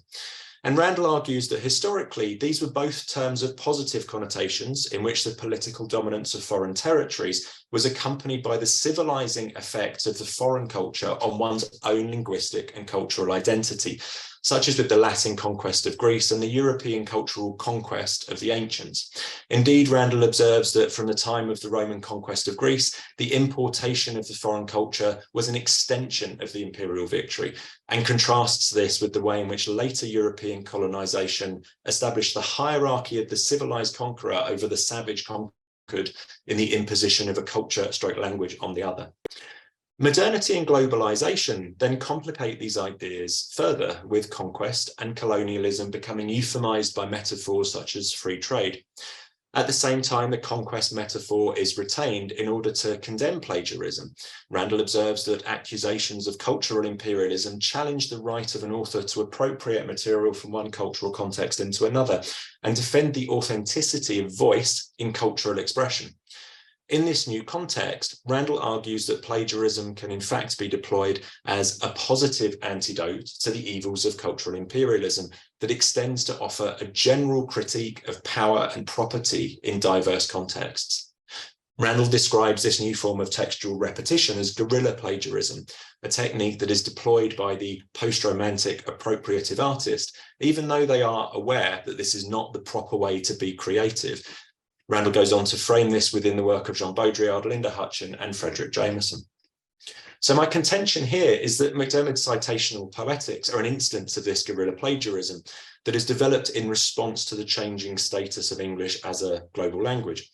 And Randall argues that historically, these were both terms of positive connotations in which the political dominance of foreign territories was accompanied by the civilizing effects of the foreign culture on one's own linguistic and cultural identity, such as with the Latin conquest of Greece and the European cultural conquest of the ancients. Indeed, Randall observes that from the time of the Roman conquest of Greece, the importation of the foreign culture was an extension of the imperial victory, and contrasts this with the way in which later European colonization established the hierarchy of the civilized conqueror over the savage conquered in the imposition of a culture/language on the other. Modernity and globalization then complicate these ideas further, with conquest and colonialism becoming euphemized by metaphors such as free trade. At the same time, the conquest metaphor is retained in order to condemn plagiarism. Randall observes that accusations of cultural imperialism challenge the right of an author to appropriate material from one cultural context into another and defend the authenticity of voice in cultural expression. In this new context, Randall argues that plagiarism can in fact be deployed as a positive antidote to the evils of cultural imperialism that extends to offer a general critique of power and property in diverse contexts. Randall describes this new form of textual repetition as guerilla plagiarism, a technique that is deployed by the post-romantic appropriative artist, even though they are aware that this is not the proper way to be creative. Randall goes on to frame this within the work of Jean Baudrillard, Linda Hutcheon, and Frederick Jameson. So my contention here is that MacDiarmid's citational poetics are an instance of this guerrilla plagiarism that is developed in response to the changing status of English as a global language.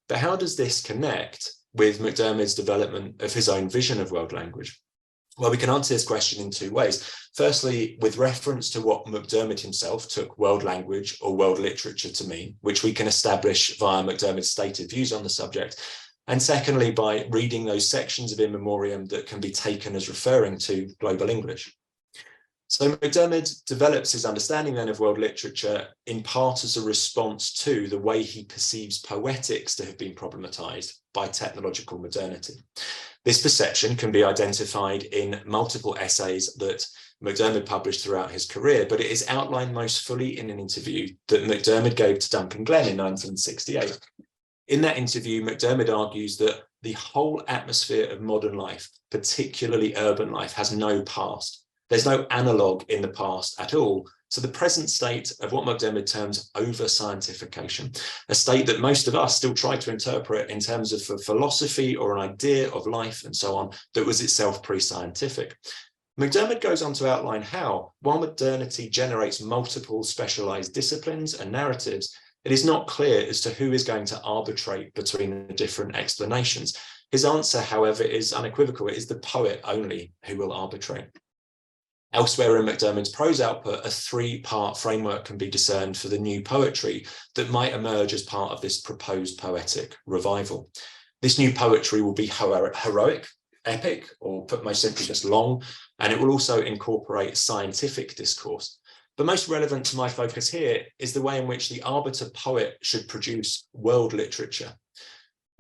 But how does this connect with MacDiarmid's development of his own vision of world language? Well, we can answer this question in two ways. Firstly, with reference to what MacDiarmid himself took world language or world literature to mean, which we can establish via MacDiarmid's stated views on the subject. And secondly, by reading those sections of In Memoriam that can be taken as referring to global English. So MacDiarmid develops his understanding then of world literature in part as a response to the way he perceives poetics to have been problematized by technological modernity. This perception can be identified in multiple essays that MacDiarmid published throughout his career, but it is outlined most fully in an interview that MacDiarmid gave to Duncan Glenn in 1968. In that interview, MacDiarmid argues that the whole atmosphere of modern life, particularly urban life, has no past. There's no analogue in the past at all to the present state of what MacDiarmid terms over-scientification, a state that most of us still try to interpret in terms of a philosophy or an idea of life and so on that was itself pre-scientific. MacDiarmid goes on to outline how, while modernity generates multiple specialized disciplines and narratives, it is not clear as to who is going to arbitrate between the different explanations. His answer, however, is unequivocal. It is the poet only who will arbitrate. Elsewhere in MacDiarmid's prose output, a three-part framework can be discerned for the new poetry that might emerge as part of this proposed poetic revival. This new poetry will be heroic, epic, or put most simply just long, and it will also incorporate scientific discourse. But most relevant to my focus here is the way in which the arbiter poet should produce world literature.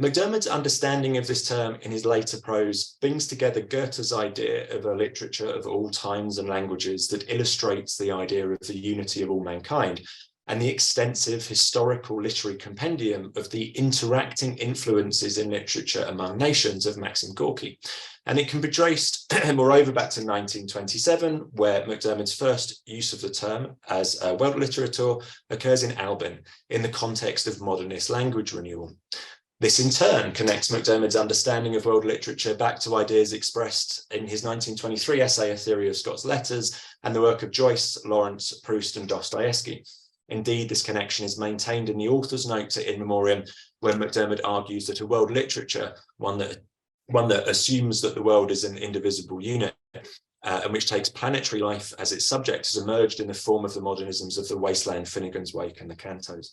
MacDiarmid's understanding of this term in his later prose brings together Goethe's idea of a literature of all times and languages that illustrates the idea of the unity of all mankind, and the extensive historical literary compendium of the interacting influences in literature among nations of Maxim Gorky. And it can be traced, moreover, back to 1927, where MacDiarmid's first use of the term as a world literature occurs in Albin, in the context of modernist language renewal. This in turn connects MacDiarmid's understanding of world literature back to ideas expressed in his 1923 essay, A Theory of Scots Letters, and the work of Joyce, Lawrence, Proust, and Dostoevsky. Indeed, this connection is maintained in the author's notes at In Memoriam, where MacDiarmid argues that a world literature, one that assumes that the world is an indivisible unit, and which takes planetary life as its subject, has emerged in the form of the modernisms of The Wasteland, Finnegan's Wake, and the Cantos.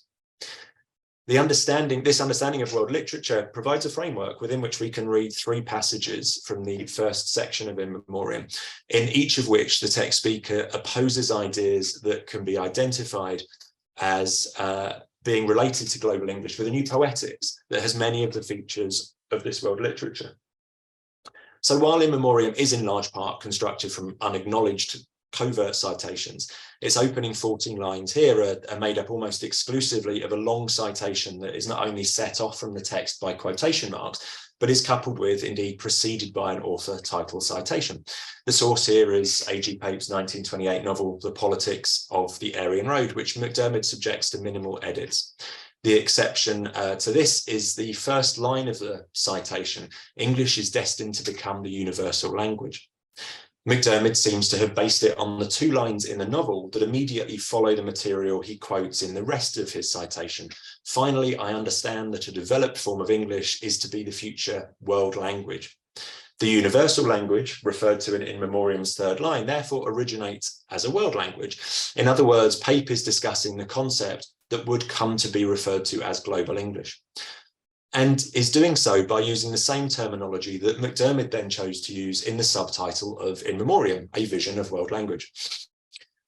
This understanding of world literature provides a framework within which we can read three passages from the first section of In Memoriam, in each of which the text speaker opposes ideas that can be identified as being related to global English with a new poetics that has many of the features of this world literature. So while In Memoriam is in large part constructed from unacknowledged covert citations, its opening 14 lines here are made up almost exclusively of a long citation that is not only set off from the text by quotation marks, but is coupled with, indeed preceded by, an author title citation. The source here is A.G. Pape's 1928 novel, The Politics of the Aryan Road, which MacDiarmid subjects to minimal edits. The exception to this is the first line of the citation: English is destined to become the universal language. MacDiarmid seems to have based it on the two lines in the novel that immediately follow the material he quotes in the rest of his citation. Finally, I understand that a developed form of English is to be the future world language. The universal language, referred to in In Memoriam's third line, therefore originates as a world language. In other words, Pape is discussing the concept that would come to be referred to as global English, and is doing so by using the same terminology that MacDiarmid then chose to use in the subtitle of In Memoriam, A Vision of World Language.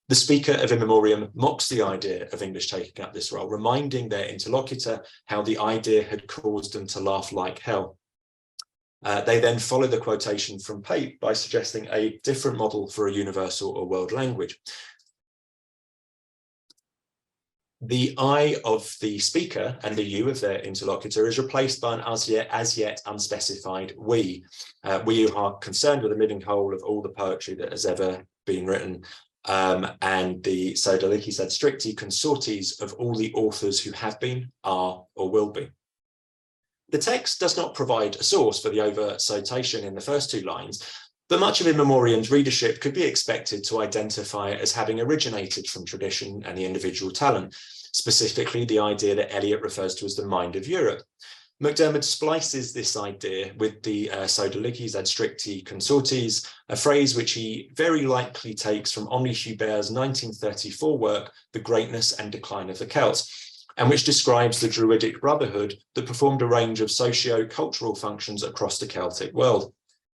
The speaker of In Memoriam mocks the idea of English taking up this role, reminding their interlocutor how the idea had caused them to laugh like hell. They then follow the quotation from Pape by suggesting a different model for a universal or world language. The I of the speaker and the you of their interlocutor is replaced by an as yet unspecified we. We who are concerned with the living whole of all the poetry that has ever been written, and the Sodalicis ad stricti consortes of all the authors who have been, are, or will be. The text does not provide a source for the overt citation in the first two lines, but much of In Memoriam's readership could be expected to identify it as having originated from tradition and the individual talent, specifically the idea that Eliot refers to as the mind of Europe. MacDiarmid splices this idea with the Sodalicis ad stricti consortes, a phrase which he very likely takes from Henri Hubert's 1934 work, The Greatness and Decline of the Celts, and which describes the Druidic brotherhood that performed a range of socio-cultural functions across the Celtic world.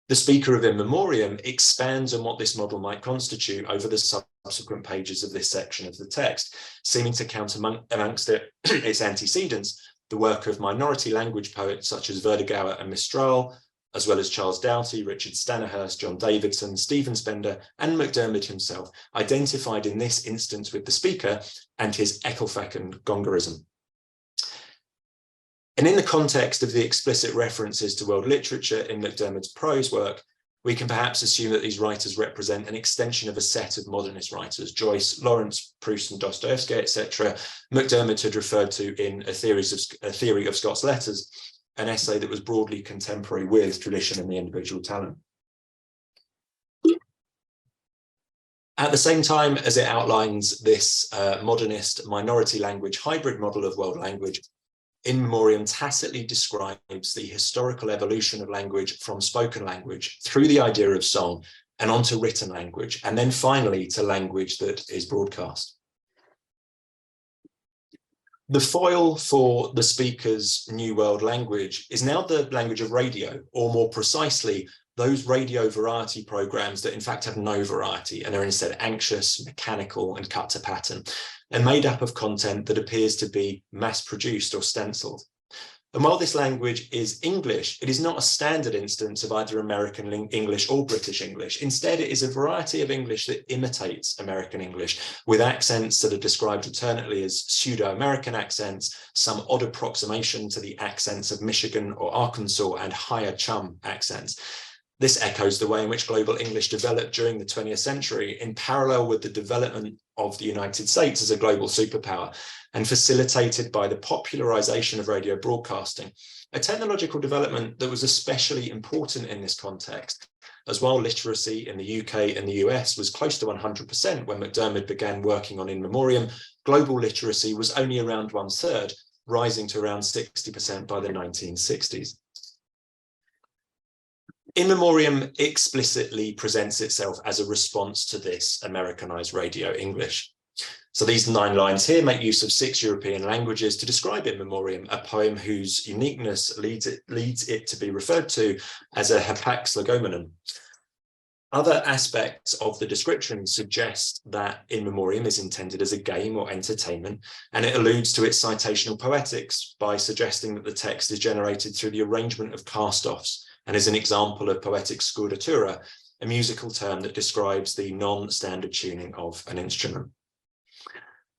The speaker of In Memoriam expands on what this model might constitute over the subsequent pages of this section of the text, seeming to count amongst its antecedents the work of minority language poets such as Verdigauer and Mistral, as well as Charles Doughty, Richard Stanihurst, John Davidson, Stephen Spender, and MacDiarmid himself, identified in this instance with the speaker and his Ecclefechan Gongerism. And in the context of the explicit references to world literature in MacDiarmid's prose work, we can perhaps assume that these writers represent an extension of a set of modernist writers, Joyce, Lawrence, Proust, and Dostoevsky, etc. MacDiarmid had referred to in A Theory of Scots Letters, an essay that was broadly contemporary with tradition and the individual talent. At the same time as it outlines this modernist minority language hybrid model of world language, In Memoriam tacitly describes the historical evolution of language from spoken language through the idea of song and onto written language, and then finally to language that is broadcast. The foil for the speaker's new world language is now the language of radio, or more precisely, those radio variety programs that in fact have no variety and are instead anxious, mechanical, and cut to pattern, and made up of content that appears to be mass-produced or stenciled. And while this language is English, it is not a standard instance of either American English or British English. Instead, it is a variety of English that imitates American English, with accents that are described alternately as pseudo-American accents, some odd approximation to the accents of Michigan or Arkansas, and higher chum accents. This echoes the way in which global English developed during the 20th century in parallel with the development of the United States as a global superpower, and facilitated by the popularization of radio broadcasting, a technological development that was especially important in this context, as while literacy in the UK and the US was close to 100% when MacDiarmid began working on In Memoriam, global literacy was only around 1/3, rising to around 60% by the 1960s. In Memoriam explicitly presents itself as a response to this Americanized radio English. So these 9 lines here make use of 6 European languages to describe In Memoriam, a poem whose uniqueness leads it to be referred to as a hapax legomenon. Other aspects of the description suggest that In Memoriam is intended as a game or entertainment, and it alludes to its citational poetics by suggesting that the text is generated through the arrangement of cast-offs, and is an example of poetic scordatura, a musical term that describes the non-standard tuning of an instrument.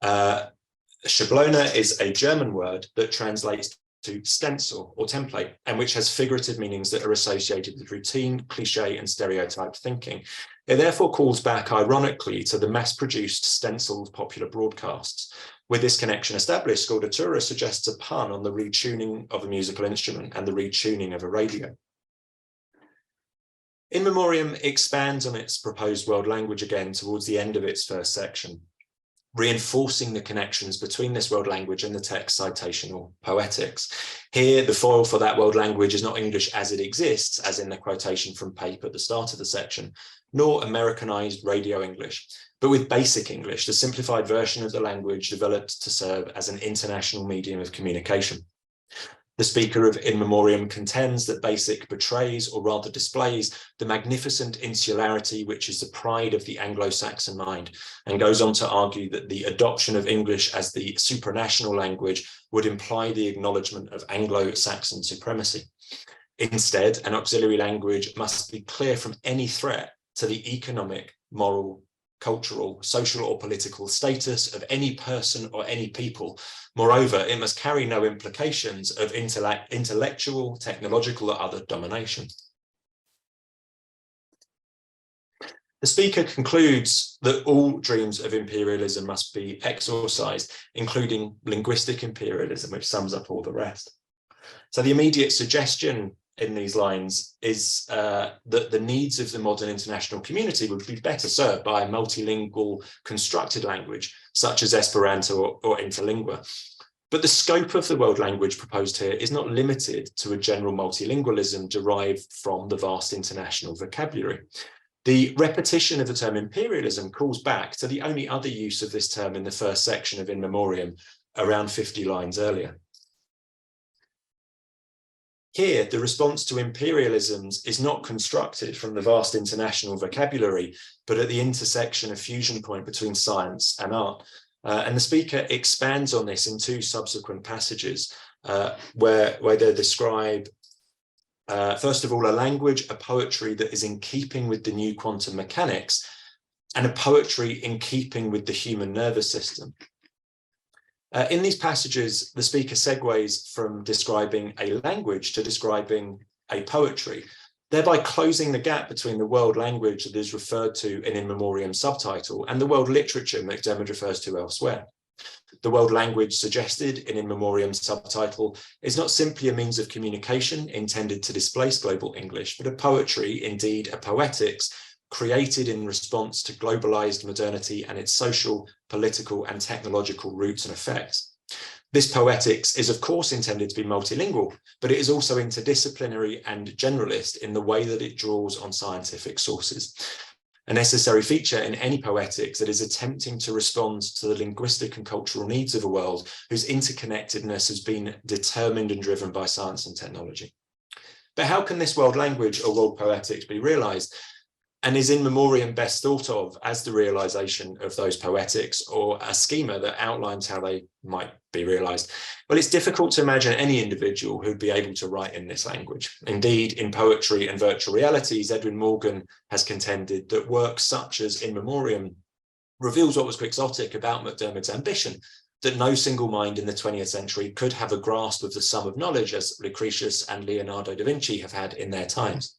Schablone is a German word that translates to stencil or template, and which has figurative meanings that are associated with routine, cliche, and stereotype thinking. It therefore calls back ironically to the mass-produced stenciled popular broadcasts. With this connection established, scordatura suggests a pun on the retuning of a musical instrument and the retuning of a radio. In Memoriam expands on its proposed world language again towards the end of its first section, reinforcing the connections between this world language and the text citational poetics. Here, the foil for that world language is not English as it exists, as in the quotation from Pape at the start of the section, nor Americanized radio English, but with basic English, the simplified version of the language developed to serve as an international medium of communication. The speaker of In Memoriam contends that BASIC betrays, or rather displays, the magnificent insularity which is the pride of the Anglo-Saxon mind, and goes on to argue that the adoption of English as the supranational language would imply the acknowledgement of Anglo-Saxon supremacy. Instead, an auxiliary language must be clear from any threat to the economic, moral, cultural, social, or political status of any person or any people. Moreover, it must carry no implications of intellectual, technological, or other domination. The speaker concludes that all dreams of imperialism must be exorcised, including linguistic imperialism, which sums up all the rest. So the immediate suggestion in these lines is that the needs of the modern international community would be better served by a multilingual constructed language, such as Esperanto or Interlingua. But the scope of the world language proposed here is not limited to a general multilingualism derived from the vast international vocabulary. The repetition of the term imperialism calls back to the only other use of this term in the first section of In Memoriam, around 50 lines earlier. Here, the response to imperialisms is not constructed from the vast international vocabulary, but at the intersection of fusion point between science and art. And the speaker expands on this in 2 subsequent passages where they describe, first of all, a language, a poetry that is in keeping with the new quantum mechanics, and a poetry in keeping with the human nervous system. In these passages, the speaker segues from describing a language to describing a poetry, thereby closing the gap between the world language that is referred to in Memoriam subtitle and the world literature MacDiarmid refers to elsewhere. The world language suggested in Memoriam subtitle is not simply a means of communication intended to displace global English, but a poetry, indeed a poetics, created in response to globalized modernity and its social, political, and technological roots and effects. This poetics is, of course, intended to be multilingual, but it is also interdisciplinary and generalist in the way that it draws on scientific sources. A necessary feature in any poetics that is attempting to respond to the linguistic and cultural needs of a world whose interconnectedness has been determined and driven by science and technology. But how can this world language or world poetics be realized? And is in memoriam best thought of as the realization of those poetics, or a schema that outlines how they might be realized? Well, it's difficult to imagine any individual who'd be able to write in this language. Indeed, in Poetry and Virtual Realities, Edwin Morgan has contended that works such as In Memoriam reveals what was quixotic about MacDiarmid's ambition, that no single mind in the 20th century could have a grasp of the sum of knowledge as Lucretius and Leonardo da Vinci have had in their times.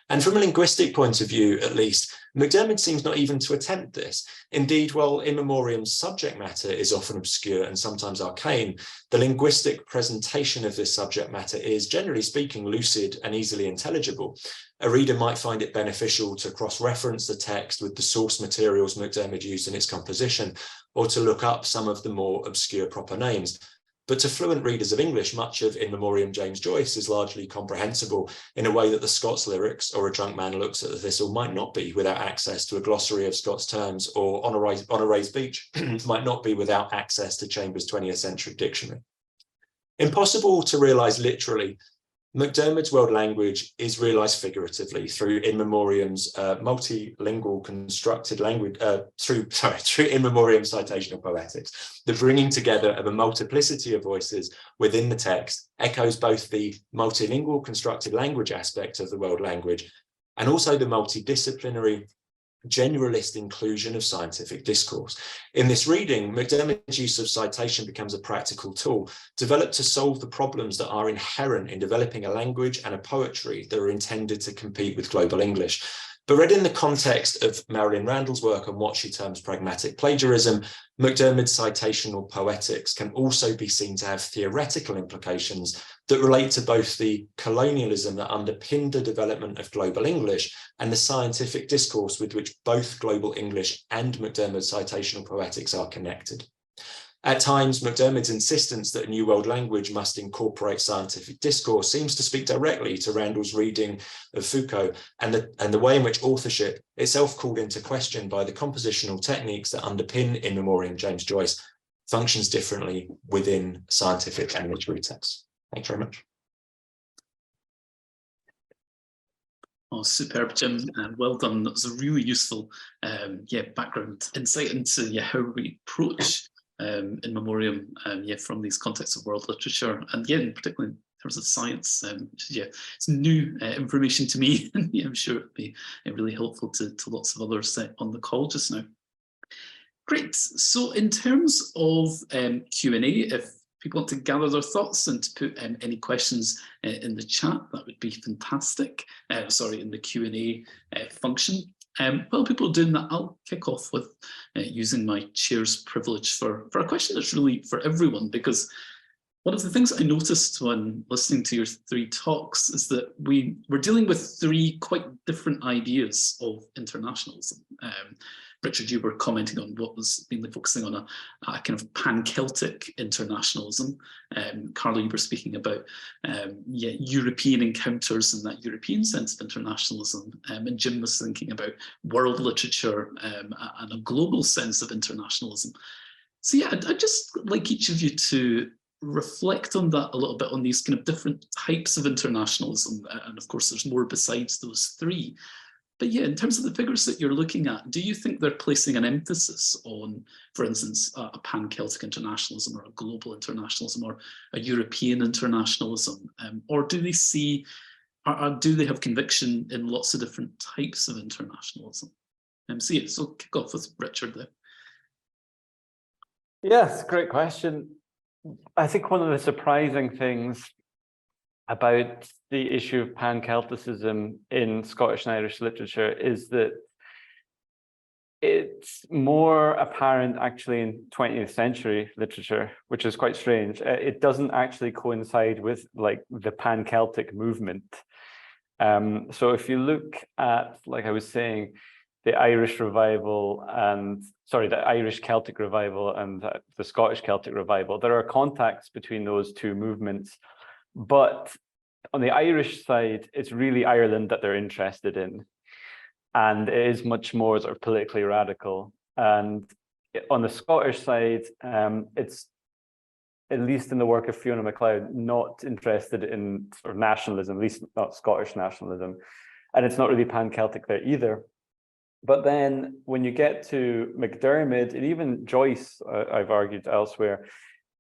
And from a linguistic point of view, at least, MacDiarmid seems not even to attempt this. Indeed, while In Memoriam's subject matter is often obscure and sometimes arcane, the linguistic presentation of this subject matter is, generally speaking, lucid and easily intelligible. A reader might find it beneficial to cross-reference the text with the source materials MacDiarmid used in its composition, or to look up some of the more obscure proper names. But to fluent readers of English, much of In Memoriam James Joyce is largely comprehensible in a way that the Scots lyrics or a drunk man looks at the thistle might not be without access to a glossary of Scots terms, or On a Raised Beach might not be without access to Chambers' 20th century dictionary. Impossible to realise literally, MacDiarmid's world language is realised figuratively through In Memoriam's multilingual constructed language, through In Memoriam citational poetics. The bringing together of a multiplicity of voices within the text echoes both the multilingual constructed language aspect of the world language and also the multidisciplinary generalist inclusion of scientific discourse. In this reading, MacDiarmid's use of citation becomes a practical tool developed to solve the problems that are inherent in developing a language and a poetry that are intended to compete with global English. But read in the context of Marilyn Randall's work on what she terms pragmatic plagiarism, MacDiarmid's citational poetics can also be seen to have theoretical implications that relate to both the colonialism that underpinned the development of global English and the scientific discourse with which both global English and MacDiarmid's citational poetics are connected. At times, MacDiarmid's insistence that a new world language must incorporate scientific discourse seems to speak directly to Randall's reading of Foucault and the way in which authorship, itself called into question by the compositional techniques that underpin In Memoriam James Joyce, functions differently within scientific and literary texts. Thanks very much. Oh, superb, Jim, and well done. That was a really useful background insight into how we approach In Memoriam from these contexts of world literature, and in particular in terms of science, it's new information to me, and I'm sure it'll be really helpful to lots of others on the call just now. Great. So in terms of Q&A, if people want to gather their thoughts and to put any questions in the chat, that would be fantastic. In the Q&A function. While people are doing that, I'll kick off with using my chair's privilege for a question that's really for everyone, because one of the things I noticed when listening to your three talks is that we're dealing with three quite different ideas of internationalism. Richard, you were commenting on what was mainly focusing on a kind of pan-Celtic internationalism. Carla, you were speaking about European encounters and that European sense of internationalism. And Jim was thinking about world literature and a global sense of internationalism. So I'd just like each of you to reflect on that a little bit, on these kind of different types of internationalism. And of course, there's more besides those three. But in terms of the figures that you're looking at, do you think they're placing an emphasis on, for instance, a pan-Celtic internationalism or a global internationalism or a European internationalism? Or do they see, do they have conviction in lots of different types of internationalism? So kick off with Richard there. Yes, great question. I think one of the surprising things about the issue of pan-Celticism in Scottish and Irish literature is that it's more apparent actually in 20th century literature, which is quite strange. It doesn't actually coincide with like the pan-Celtic movement. So if you look at, like I was saying, the Irish revival and, the Irish Celtic revival and the Scottish Celtic revival, there are contacts between those two movements. But on the Irish side, it's really Ireland that they're interested in. And it is much more sort of politically radical. And on the Scottish side, it's, at least in the work of Fiona MacLeod, not interested in sort of nationalism, at least not Scottish nationalism. And it's not really pan-Celtic there either. But then when you get to MacDiarmid and even Joyce, I've argued elsewhere,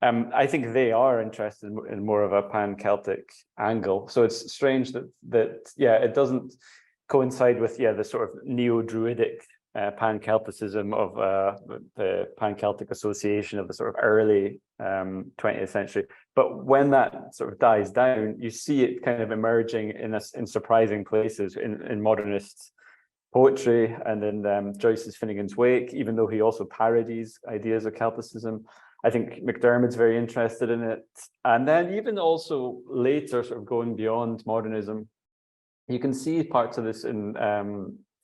I think they are interested in more of a pan-Celtic angle. So it's strange that it doesn't coincide with the sort of neo-Druidic pan-Celticism of the pan-Celtic association of the sort of early 20th century. But when that sort of dies down, you see it kind of emerging in surprising places in modernist poetry and in Joyce's Finnegan's Wake, even though he also parodies ideas of Celticism. I think MacDiarmid's very interested in it. And then even also later, sort of going beyond modernism, you can see parts of this in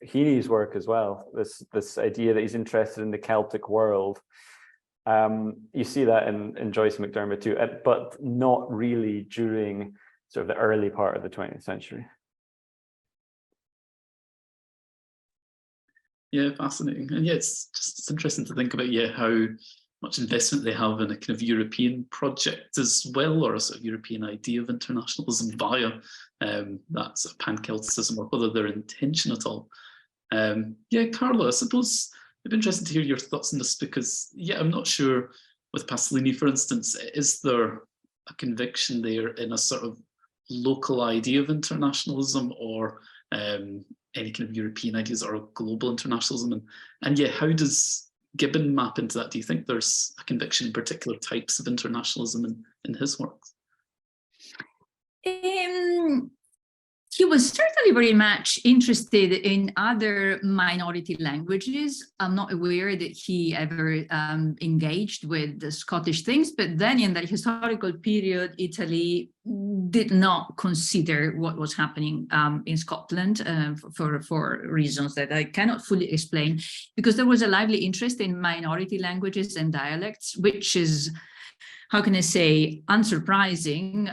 Heaney's work as well, this idea that he's interested in the Celtic world. You see that in Joyce and MacDiarmid too, but not really during sort of the early part of the 20th century. Yeah, fascinating. And it's interesting to think about how much investment they have in a kind of European project as well, or a sort of European idea of internationalism via that sort of pan-Celticism, or whether their intention at all. Carla, I suppose it'd be interesting to hear your thoughts on this, because I'm not sure with Pasolini, for instance, is there a conviction there in a sort of local idea of internationalism, or any kind of European ideas, or global internationalism? And how does Gibbon map into that? Do you think there's a conviction in particular types of internationalism in his works? He was certainly very much interested in other minority languages. I'm not aware that he ever engaged with the Scottish things, but then in that historical period, Italy did not consider what was happening in Scotland for reasons that I cannot fully explain, because there was a lively interest in minority languages and dialects, which is, how can I say, unsurprising.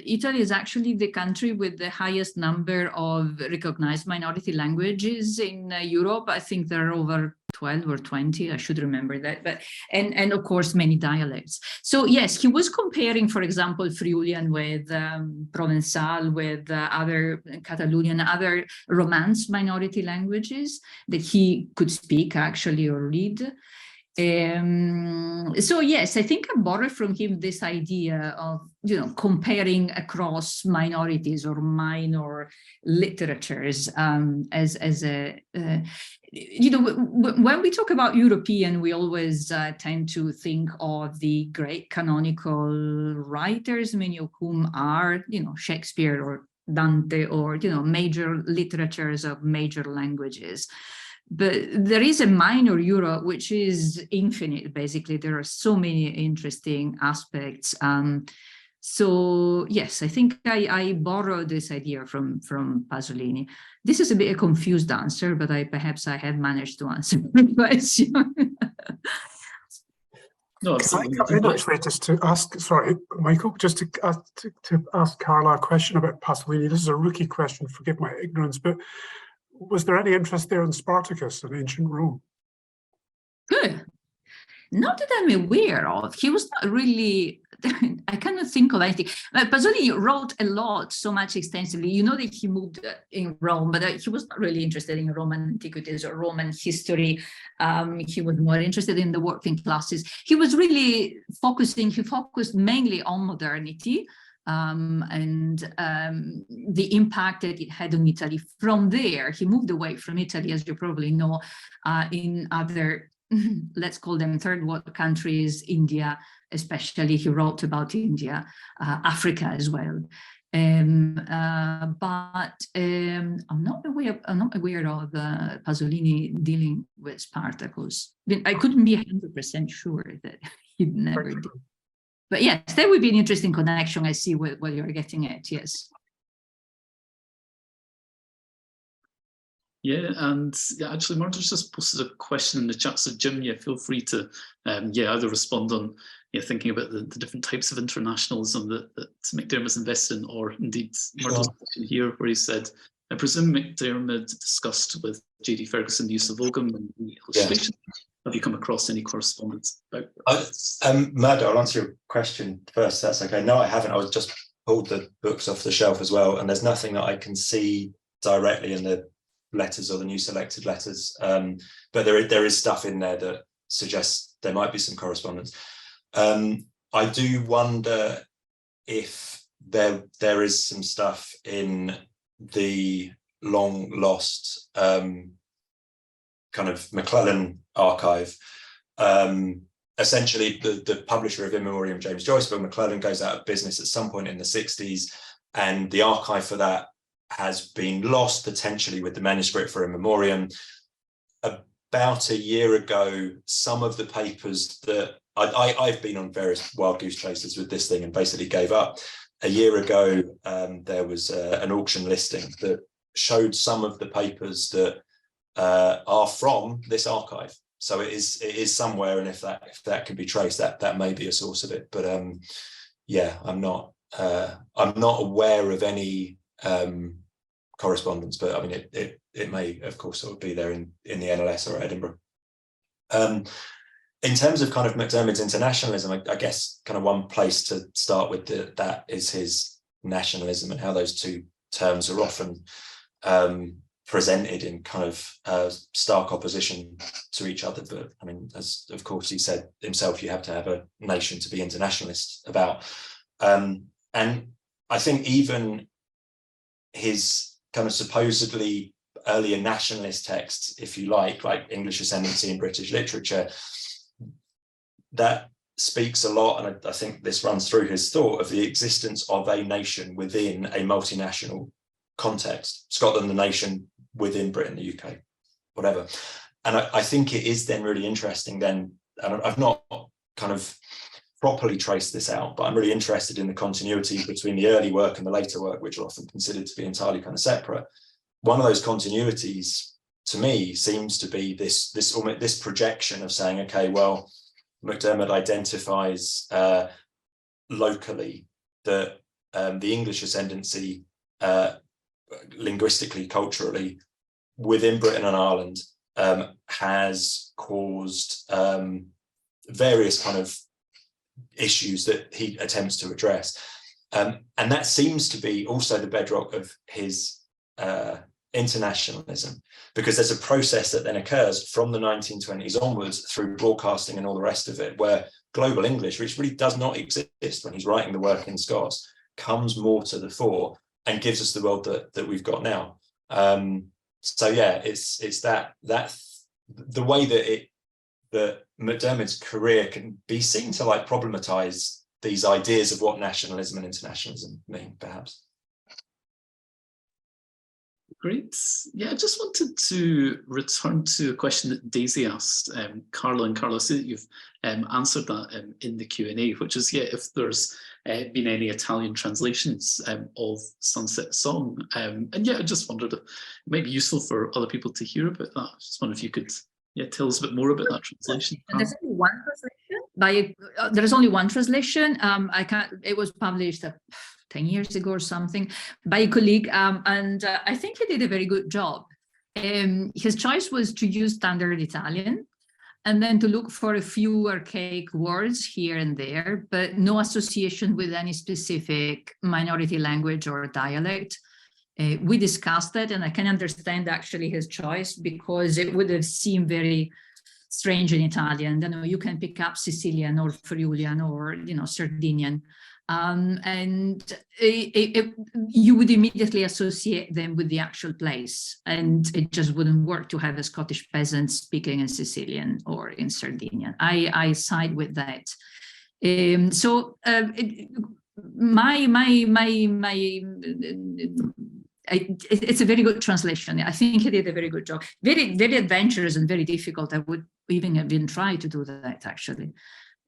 Italy is actually the country with the highest number of recognized minority languages in Europe. I think there are over 12 or 20, I should remember that, but and of course many dialects. So yes, he was comparing, for example, Friulian with Provençal, with other Catalonian, other Romance minority languages that he could speak actually or read. So yes, I think I borrowed from him this idea of, comparing across minorities or minor literatures as a, when we talk about European, we always tend to think of the great canonical writers, many of whom are, Shakespeare or Dante, or, major literatures of major languages. But there is a minor Europe, which is infinite, basically. There are so many interesting aspects. So yes, I think I borrowed this idea from Pasolini. This is a bit a confused answer, but perhaps I have managed to answer the question. No, Can I come in actually just to ask, sorry, Michael, just to ask Carla a question about Pasolini. This is a rookie question, forgive my ignorance, but was there any interest there in Spartacus in ancient Rome? Good. Not that I'm aware of. He was not really, I cannot think of anything. Pasolini wrote a lot, so much extensively. You know that he moved in Rome, but he was not really interested in Roman antiquities or Roman history. He was more interested in the working classes. He was really he focused mainly on modernity. And the impact that it had on Italy. From there, he moved away from Italy, as you probably know, in other, let's call them third world countries, India, especially. He wrote about India, Africa as well. But I'm not aware of Pasolini dealing with Spartacus. I couldn't be 100% sure that he never did. But yes, that would be an interesting connection. I see what you're getting at, yes. Yeah, and actually, Murder's just posted a question in the chat. So, Jim, feel free to either respond on thinking about the different types of internationalism that MacDiarmid's invested in, or indeed Murder's question here, where he said, I presume MacDiarmid discussed with J.D. Ferguson the use of Ogham and the illustration. Yeah. Have you come across any correspondence about that? Mad, I'll answer your question first. That's okay. No, I haven't. I was just pulled the books off the shelf as well, and there's nothing that I can see directly in the letters or the new selected letters. But there is stuff in there that suggests there might be some correspondence. I do wonder if there is some stuff in the long lost kind of McClellan archive. Essentially, the publisher of In Memoriam, James Joyce, Bill McClellan, goes out of business at some point in the 60s, and the archive for that has been lost, potentially with the manuscript for In Memoriam. About a year ago, some of the papers that I've been on various wild goose chases with this thing and basically gave up. A year ago, there was an auction listing that showed some of the papers that are from this archive. So it is somewhere, and if that can be traced, that may be a source of it. But yeah, I'm not aware of any correspondence, but I mean it may, of course, sort of be there in the NLS or Edinburgh. In terms of kind of MacDiarmid's internationalism, I guess kind of one place to start with that is his nationalism, and how those two terms are often presented in kind of stark opposition to each other. But I mean, as of course he said himself, you have to have a nation to be internationalist about. And I think even his kind of supposedly earlier nationalist texts, if you like English Ascendancy in British Literature, that speaks a lot, and I think this runs through his thought, of the existence of a nation within a multinational context. Scotland, the nation within Britain, the UK, whatever. And I think it is then really interesting then, and I've not kind of properly traced this out, but I'm really interested in the continuity between the early work and the later work, which are often considered to be entirely kind of separate. One of those continuities, to me, seems to be this projection of saying, okay, well, MacDiarmid identifies locally that the English ascendancy, linguistically, culturally, within Britain and Ireland, has caused various kind of issues that he attempts to address. And that seems to be also the bedrock of his internationalism, because there's a process that then occurs from the 1920s onwards through broadcasting and all the rest of it, where global English, which really does not exist when he's writing the work in Scots, comes more to the fore and gives us the world that we've got now. So yeah, it's that the way that MacDiarmid's career can be seen to like problematize these ideas of what nationalism and internationalism mean, perhaps. Great. Yeah, I just wanted to return to a question that Daisy asked Carla and Carla. So that you've answered that in the Q&A, which is, yeah, if there's been any Italian translations of Sunset Song. And yeah, I just wondered if it might be useful for other people to hear about that. I just wonder if you could tell us a bit more about that translation. And there's only one translation. There's only one translation. It was published 10 years ago or something by a colleague, and I think he did a very good job. His choice was to use standard Italian and then to look for a few archaic words here and there, but no association with any specific minority language or dialect. We discussed that, and I can understand actually his choice, because it would have seemed very strange in Italian. You can pick up Sicilian or Friulian or Sardinian. And you would immediately associate them with the actual place, and it just wouldn't work to have a Scottish peasant speaking in Sicilian or in Sardinian. I side with that. It's a very good translation. I think he did a very good job. Very, very adventurous and very difficult. I would even try to do that, actually.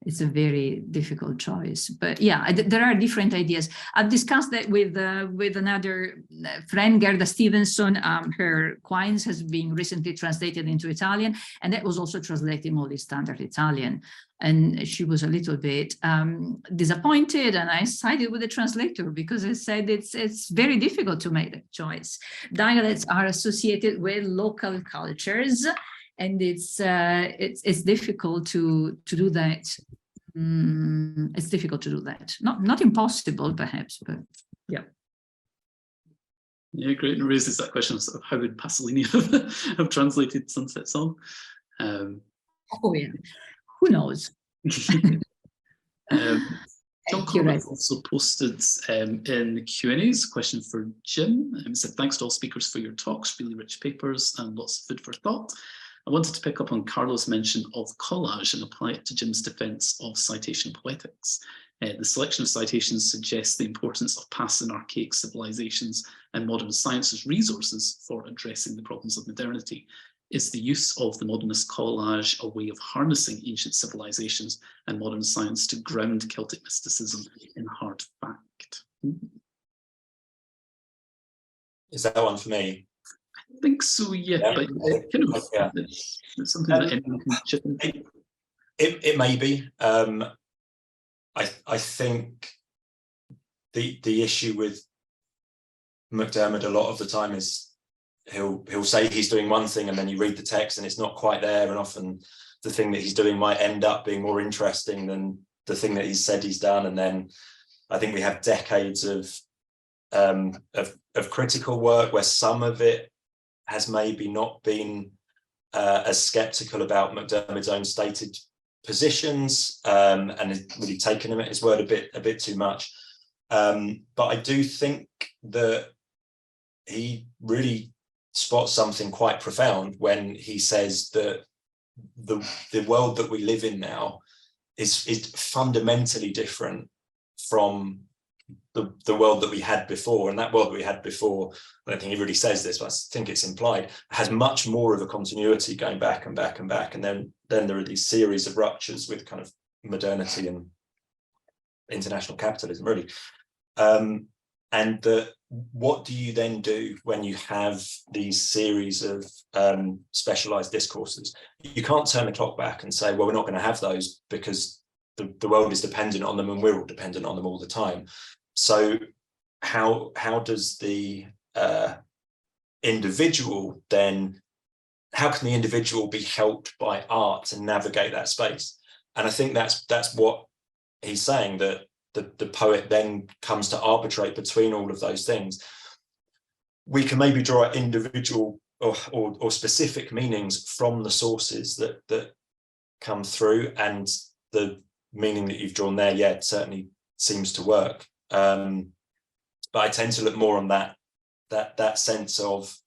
It's a very difficult choice, but yeah, there are different ideas. I've discussed that with another friend, Gerda Stevenson. Her Quines has been recently translated into Italian, and that was also translated mostly standard Italian. And she was a little bit disappointed, and I sided with the translator because I said it's very difficult to make that choice. Dialects are associated with local cultures, and it's difficult to do that. It's difficult to do that. Not impossible, perhaps, but yeah. Yeah, great. And raises that question of, sort of how would Pasolini have translated Sunset Song? Oh yeah, who knows? John Corbett also posted in the Q&As a question for Jim. He said, thanks to all speakers for your talks, really rich papers and lots of food for thought. I wanted to pick up on Carlo's mention of collage and apply it to Jim's defence of citation poetics. The selection of citations suggests the importance of past and archaic civilizations and modern science as resources for addressing the problems of modernity. Is the use of the modernist collage a way of harnessing ancient civilizations and modern science to ground Celtic mysticism in hard fact? Is that one for me? I think so, yeah, but kind of, it's something that anyone can chip in. It may be. I think the issue with MacDiarmid a lot of the time is he'll say he's doing one thing and then you read the text and it's not quite there, and often the thing that he's doing might end up being more interesting than the thing that he's said he's done. And then I think we have decades of critical work where some of it has maybe not been as skeptical about MacDiarmid's own stated positions, and has really taken him at his word a bit too much. But I do think that he really spots something quite profound when he says that the world that we live in now is fundamentally different from the world that we had before. And that world that we had before, I don't think he really says this, but I think it's implied, has much more of a continuity going back and back and back. And then there are these series of ruptures with kind of modernity and international capitalism, really. And what do you then do when you have these series of specialized discourses? You can't turn the clock back and say, well, we're not going to have those because the world is dependent on them and we're all dependent on them all the time. So how does the individual then, how can the individual be helped by art to navigate that space? And I think that's what he's saying, that the poet then comes to arbitrate between all of those things. We can maybe draw out individual or specific meanings from the sources that come through, and the meaning that you've drawn there, yeah, certainly seems to work. But I tend to look more on that sense of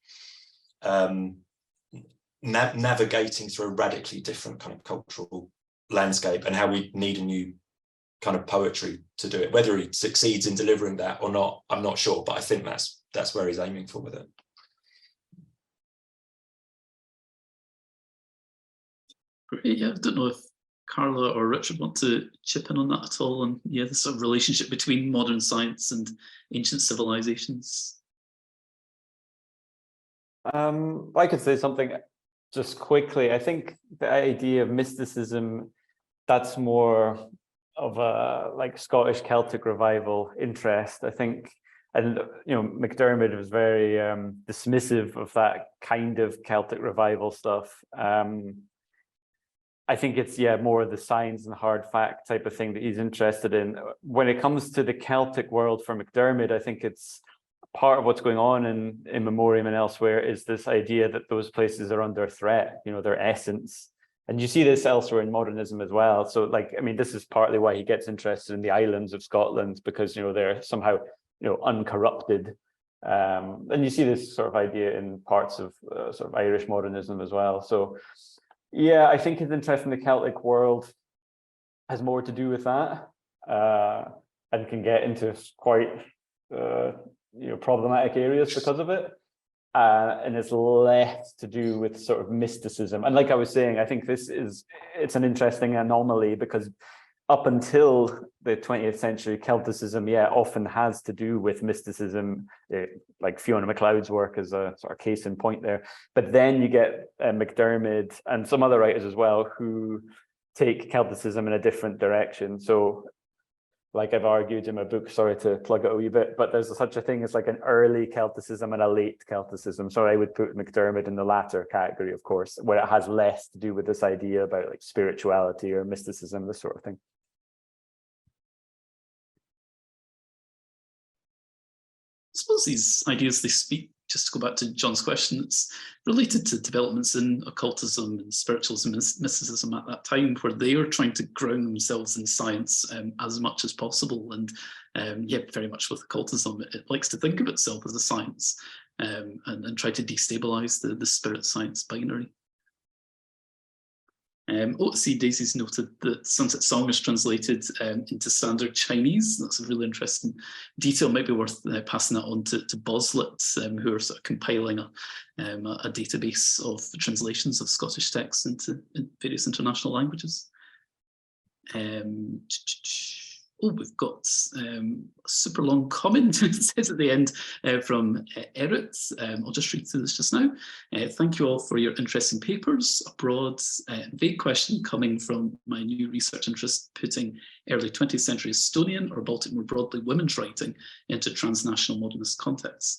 navigating through a radically different kind of cultural landscape, and how we need a new kind of poetry to do it. Whether he succeeds in delivering that or not, I'm not sure, but I think that's where he's aiming for with it. Great, yeah, I don't know if Carla or Richard want to chip in on that at all, and yeah, the sort of relationship between modern science and ancient civilizations. I could say something just quickly. I think the idea of mysticism, that's more of a like Scottish Celtic revival interest, I think. And MacDiarmid was very dismissive of that kind of Celtic revival stuff. I think it's more of the science and hard fact type of thing that he's interested in. When it comes to the Celtic world for MacDiarmid, I think it's part of what's going on in Memoriam and elsewhere is this idea that those places are under threat, their essence. And you see this elsewhere in modernism as well. So this is partly why he gets interested in the islands of Scotland, because, they're somehow, uncorrupted. And you see this sort of idea in parts of sort of Irish modernism as well. So yeah, I think his interest in the Celtic world has more to do with that, and can get into quite, problematic areas because of it. And it's less to do with sort of mysticism. And like I was saying, I think it's an interesting anomaly, because up until the 20th century, Celticism, often has to do with mysticism, like Fiona MacLeod's work is a sort of case in point there. But then you get MacDiarmid and some other writers as well who take Celticism in a different direction. So like I've argued in my book, sorry to plug it a wee bit, but there's such a thing as like an early Celticism and a late Celticism. So I would put MacDiarmid in the latter category, of course, where it has less to do with this idea about like spirituality or mysticism, this sort of thing. suppose these ideas they speak, just to go back to John's question, it's related to developments in occultism and spiritualism and mysticism at that time, where they are trying to ground themselves in science as much as possible. And yeah, very much with occultism, it likes to think of itself as a science and try to destabilize the spirit science binary. OTC Daisy's noted that Sunset Song is translated into standard Chinese. That's a really interesting detail. Might be worth passing that on to Boslet, who are sort of compiling a database of the translations of Scottish texts into various international languages. We've got a super long comment, it says at the end, from Erit. I'll just read through this just now. Thank you all for your interesting papers. A broad, vague question coming from my new research interest, putting early 20th century Estonian, or Baltic more broadly, women's writing into transnational modernist contexts.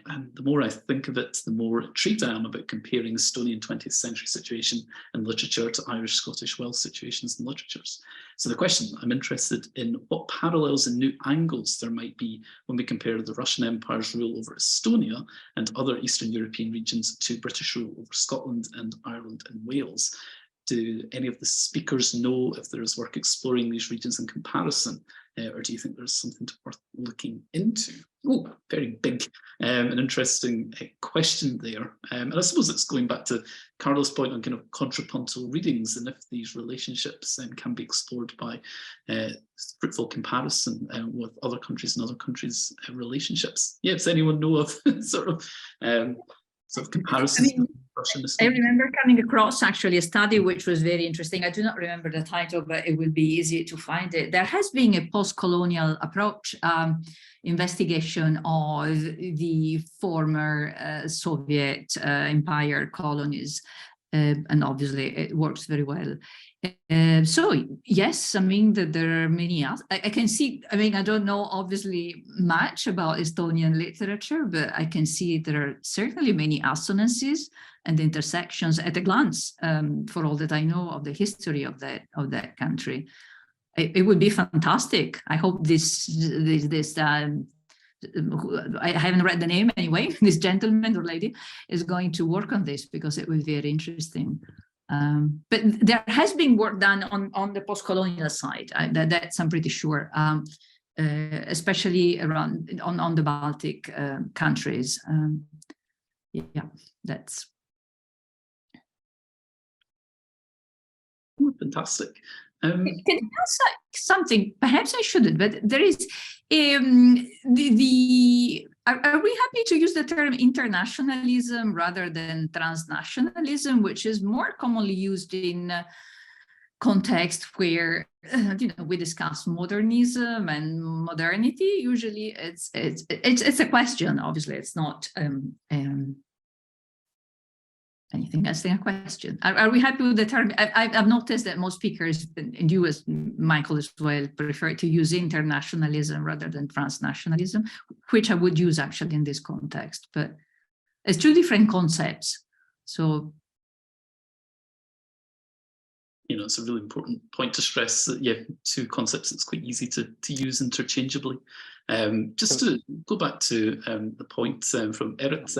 And the more I think of it, the more intrigued I am about comparing Estonian 20th century situation in literature to Irish, Scottish, Welsh situations in literatures. So the question, I'm interested in what parallels and new angles there might be when we compare the Russian Empire's rule over Estonia and other Eastern European regions to British rule over Scotland and Ireland and Wales. Do any of the speakers know if there is work exploring these regions in comparison, or do you think there's something worth looking into? Oh, very big and interesting question there. And I suppose it's going back to Carla's point on kind of contrapuntal readings, and if these relationships can be explored by fruitful comparison with other countries and other countries' relationships. Yeah, does anyone know of sort of comparisons? I remember coming across actually a study which was very interesting. I do not remember the title, but it would be easy to find it. There has been a post-colonial approach investigation of the former Soviet empire colonies, and obviously it works very well. So yes, I mean that there are many. I can see. I mean, I don't know obviously much about Estonian literature, but I can see there are certainly many assonances and intersections at a glance. For all that I know of the history of that country, it would be fantastic. I hope this. I haven't read the name anyway. This gentleman or lady is going to work on this because it would be very interesting. But there has been work done on the post-colonial side. That's I'm pretty sure, especially around on the Baltic countries. Yeah, that's fantastic. Can I ask something? Perhaps I shouldn't, but there is are we happy to use the term internationalism rather than transnationalism, which is more commonly used in context where we discuss modernism and modernity? Usually, it's a question. Obviously, it's not anything else than a question. Are we happy with the term? I've noticed that most speakers, and you as Michael as well, prefer to use internationalism rather than transnationalism, which I would use actually in this context, but it's two different concepts. So, it's a really important point to stress that, yeah, two concepts it's quite easy to use interchangeably. Just to go back to the point from Erit,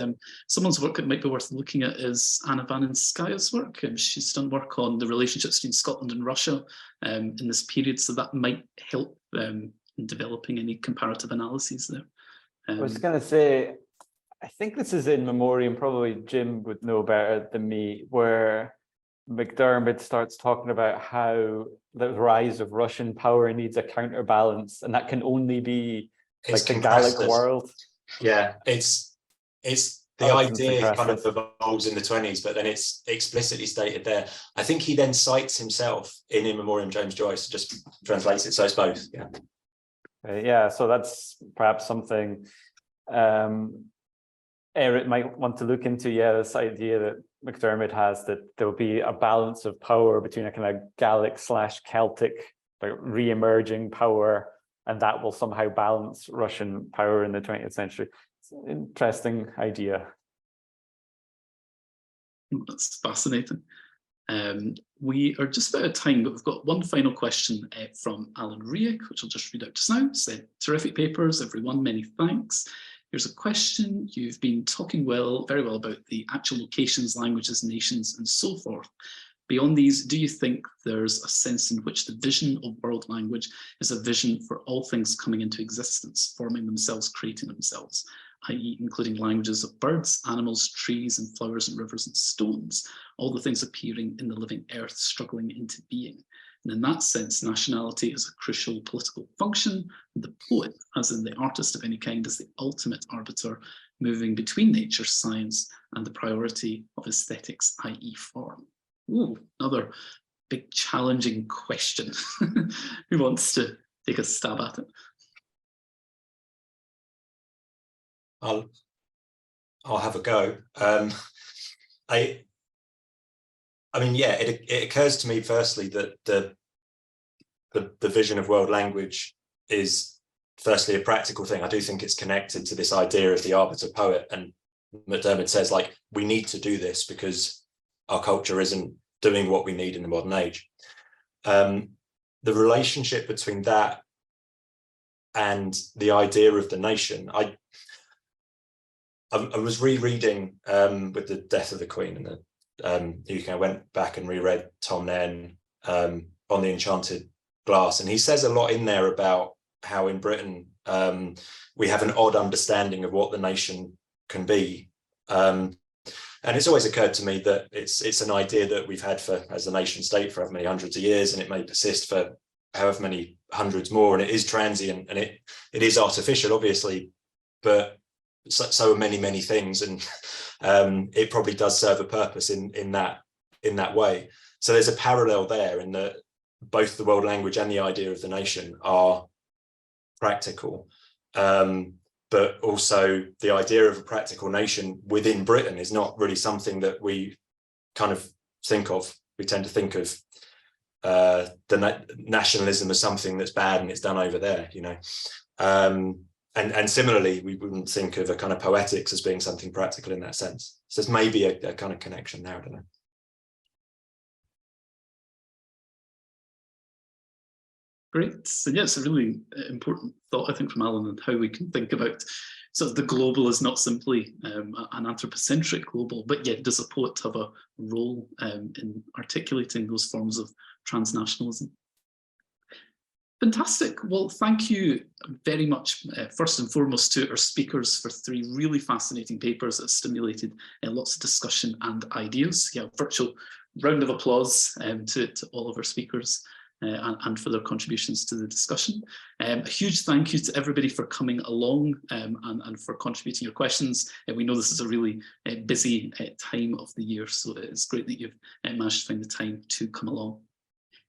someone's work that might be worth looking at is Anna Vanenskaya's work. She's done work on the relationships between Scotland and Russia in this period, so that might help in developing any comparative analyses there. I was going to say, I think this is in memoriam, probably Jim would know better than me, where MacDiarmid starts talking about how the rise of Russian power needs a counterbalance, and that can only be like the Gallic world. Yeah, it's the idea kind of evolves in the 20s, but then it's explicitly stated there. I think he then cites himself in memoriam James Joyce, just translates it, so it's both. Yeah. Yeah, so that's perhaps something Erit might want to look into. Yeah, this idea that MacDiarmid has, that there will be a balance of power between a kind of Gallic/Celtic, like re-emerging power, and that will somehow balance Russian power in the 20th century. It's an interesting idea. That's fascinating. We are just about out of time, but we've got one final question from Alan Riek, which I'll just read out just now. Said, terrific papers, everyone, many thanks. Here's a question. You've been talking very well about the actual locations, languages, nations, and so forth. Beyond these, do you think there's a sense in which the vision of world language is a vision for all things coming into existence, forming themselves, creating themselves, i.e. including languages of birds, animals, trees, and flowers, and rivers, and stones, all the things appearing in the living earth, struggling into being? And in that sense, nationality is a crucial political function, and the poet, as in the artist of any kind, is the ultimate arbiter, moving between nature, science, and the priority of aesthetics, i.e. form. Ooh, another big challenging question. Who wants to take a stab at it? I'll have a go. I mean, yeah, it occurs to me firstly that the vision of world language is firstly a practical thing. I do think it's connected to this idea of the arbiter poet, and MacDiarmid says, like, we need to do this because our culture isn't doing what we need in the modern age. The relationship between that and the idea of the nation, I was rereading with the death of the Queen and the UK. I went back and reread Tom Nairn on the Enchanted Glass, and he says a lot in there about how in Britain we have an odd understanding of what the nation can be. And it's always occurred to me that it's an idea that we've had as a nation state for however many hundreds of years, and it may persist for however many hundreds more, and it is transient and it is artificial, obviously, but so are many things, and it probably does serve a purpose in that way. So there's a parallel there in that both the world language and the idea of the nation are practical. But also the idea of a practical nation within Britain is not really something that we kind of think of. We tend to think of the nationalism as something that's bad and it's done over there, you know. And similarly, we wouldn't think of a kind of poetics as being something practical in that sense. So there's maybe a kind of connection there, I don't know. Great. So yeah, it's a really important thought, I think, from Alan, and how we can think about sort of the global as not simply an anthropocentric global, but yet does a poet have a role in articulating those forms of transnationalism? Fantastic. Well, thank you very much, first and foremost, to our speakers for 3 really fascinating papers that stimulated lots of discussion and ideas. Yeah, virtual round of applause to all of our speakers. And for their contributions to the discussion. A huge thank you to everybody for coming along and for contributing your questions. We know this is a really busy time of the year, so it's great that you've managed to find the time to come along.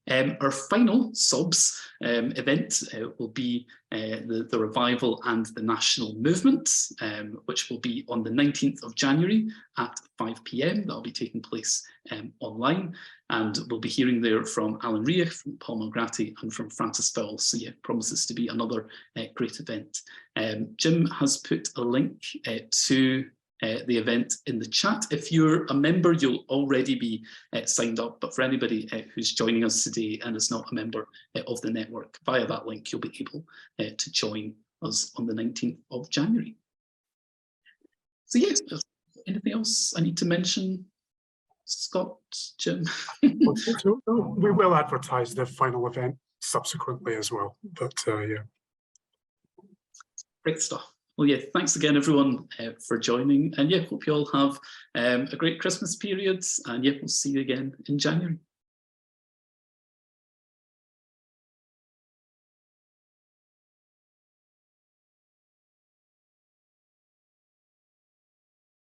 Our final SOBS event will be the revival and the national movement, which will be on the 19th of January at 5 p.m. That'll be taking place online, and we'll be hearing there from Alan Reich, from Paul Malgrati, and from Francis Fowles. So yeah, promises to be another great event. Jim has put a link to the event in the chat. If you're a member, you'll already be signed up, but for anybody who's joining us today and is not a member of the network, via that link you'll be able to join us on the 19th of January. So yes, anything else I need to mention? Scott, Jim? We will advertise the final event subsequently as well, but yeah. Great stuff. Well, yeah, thanks again, everyone, for joining. And yeah, hope you all have a great Christmas period. And yeah, we'll see you again in January.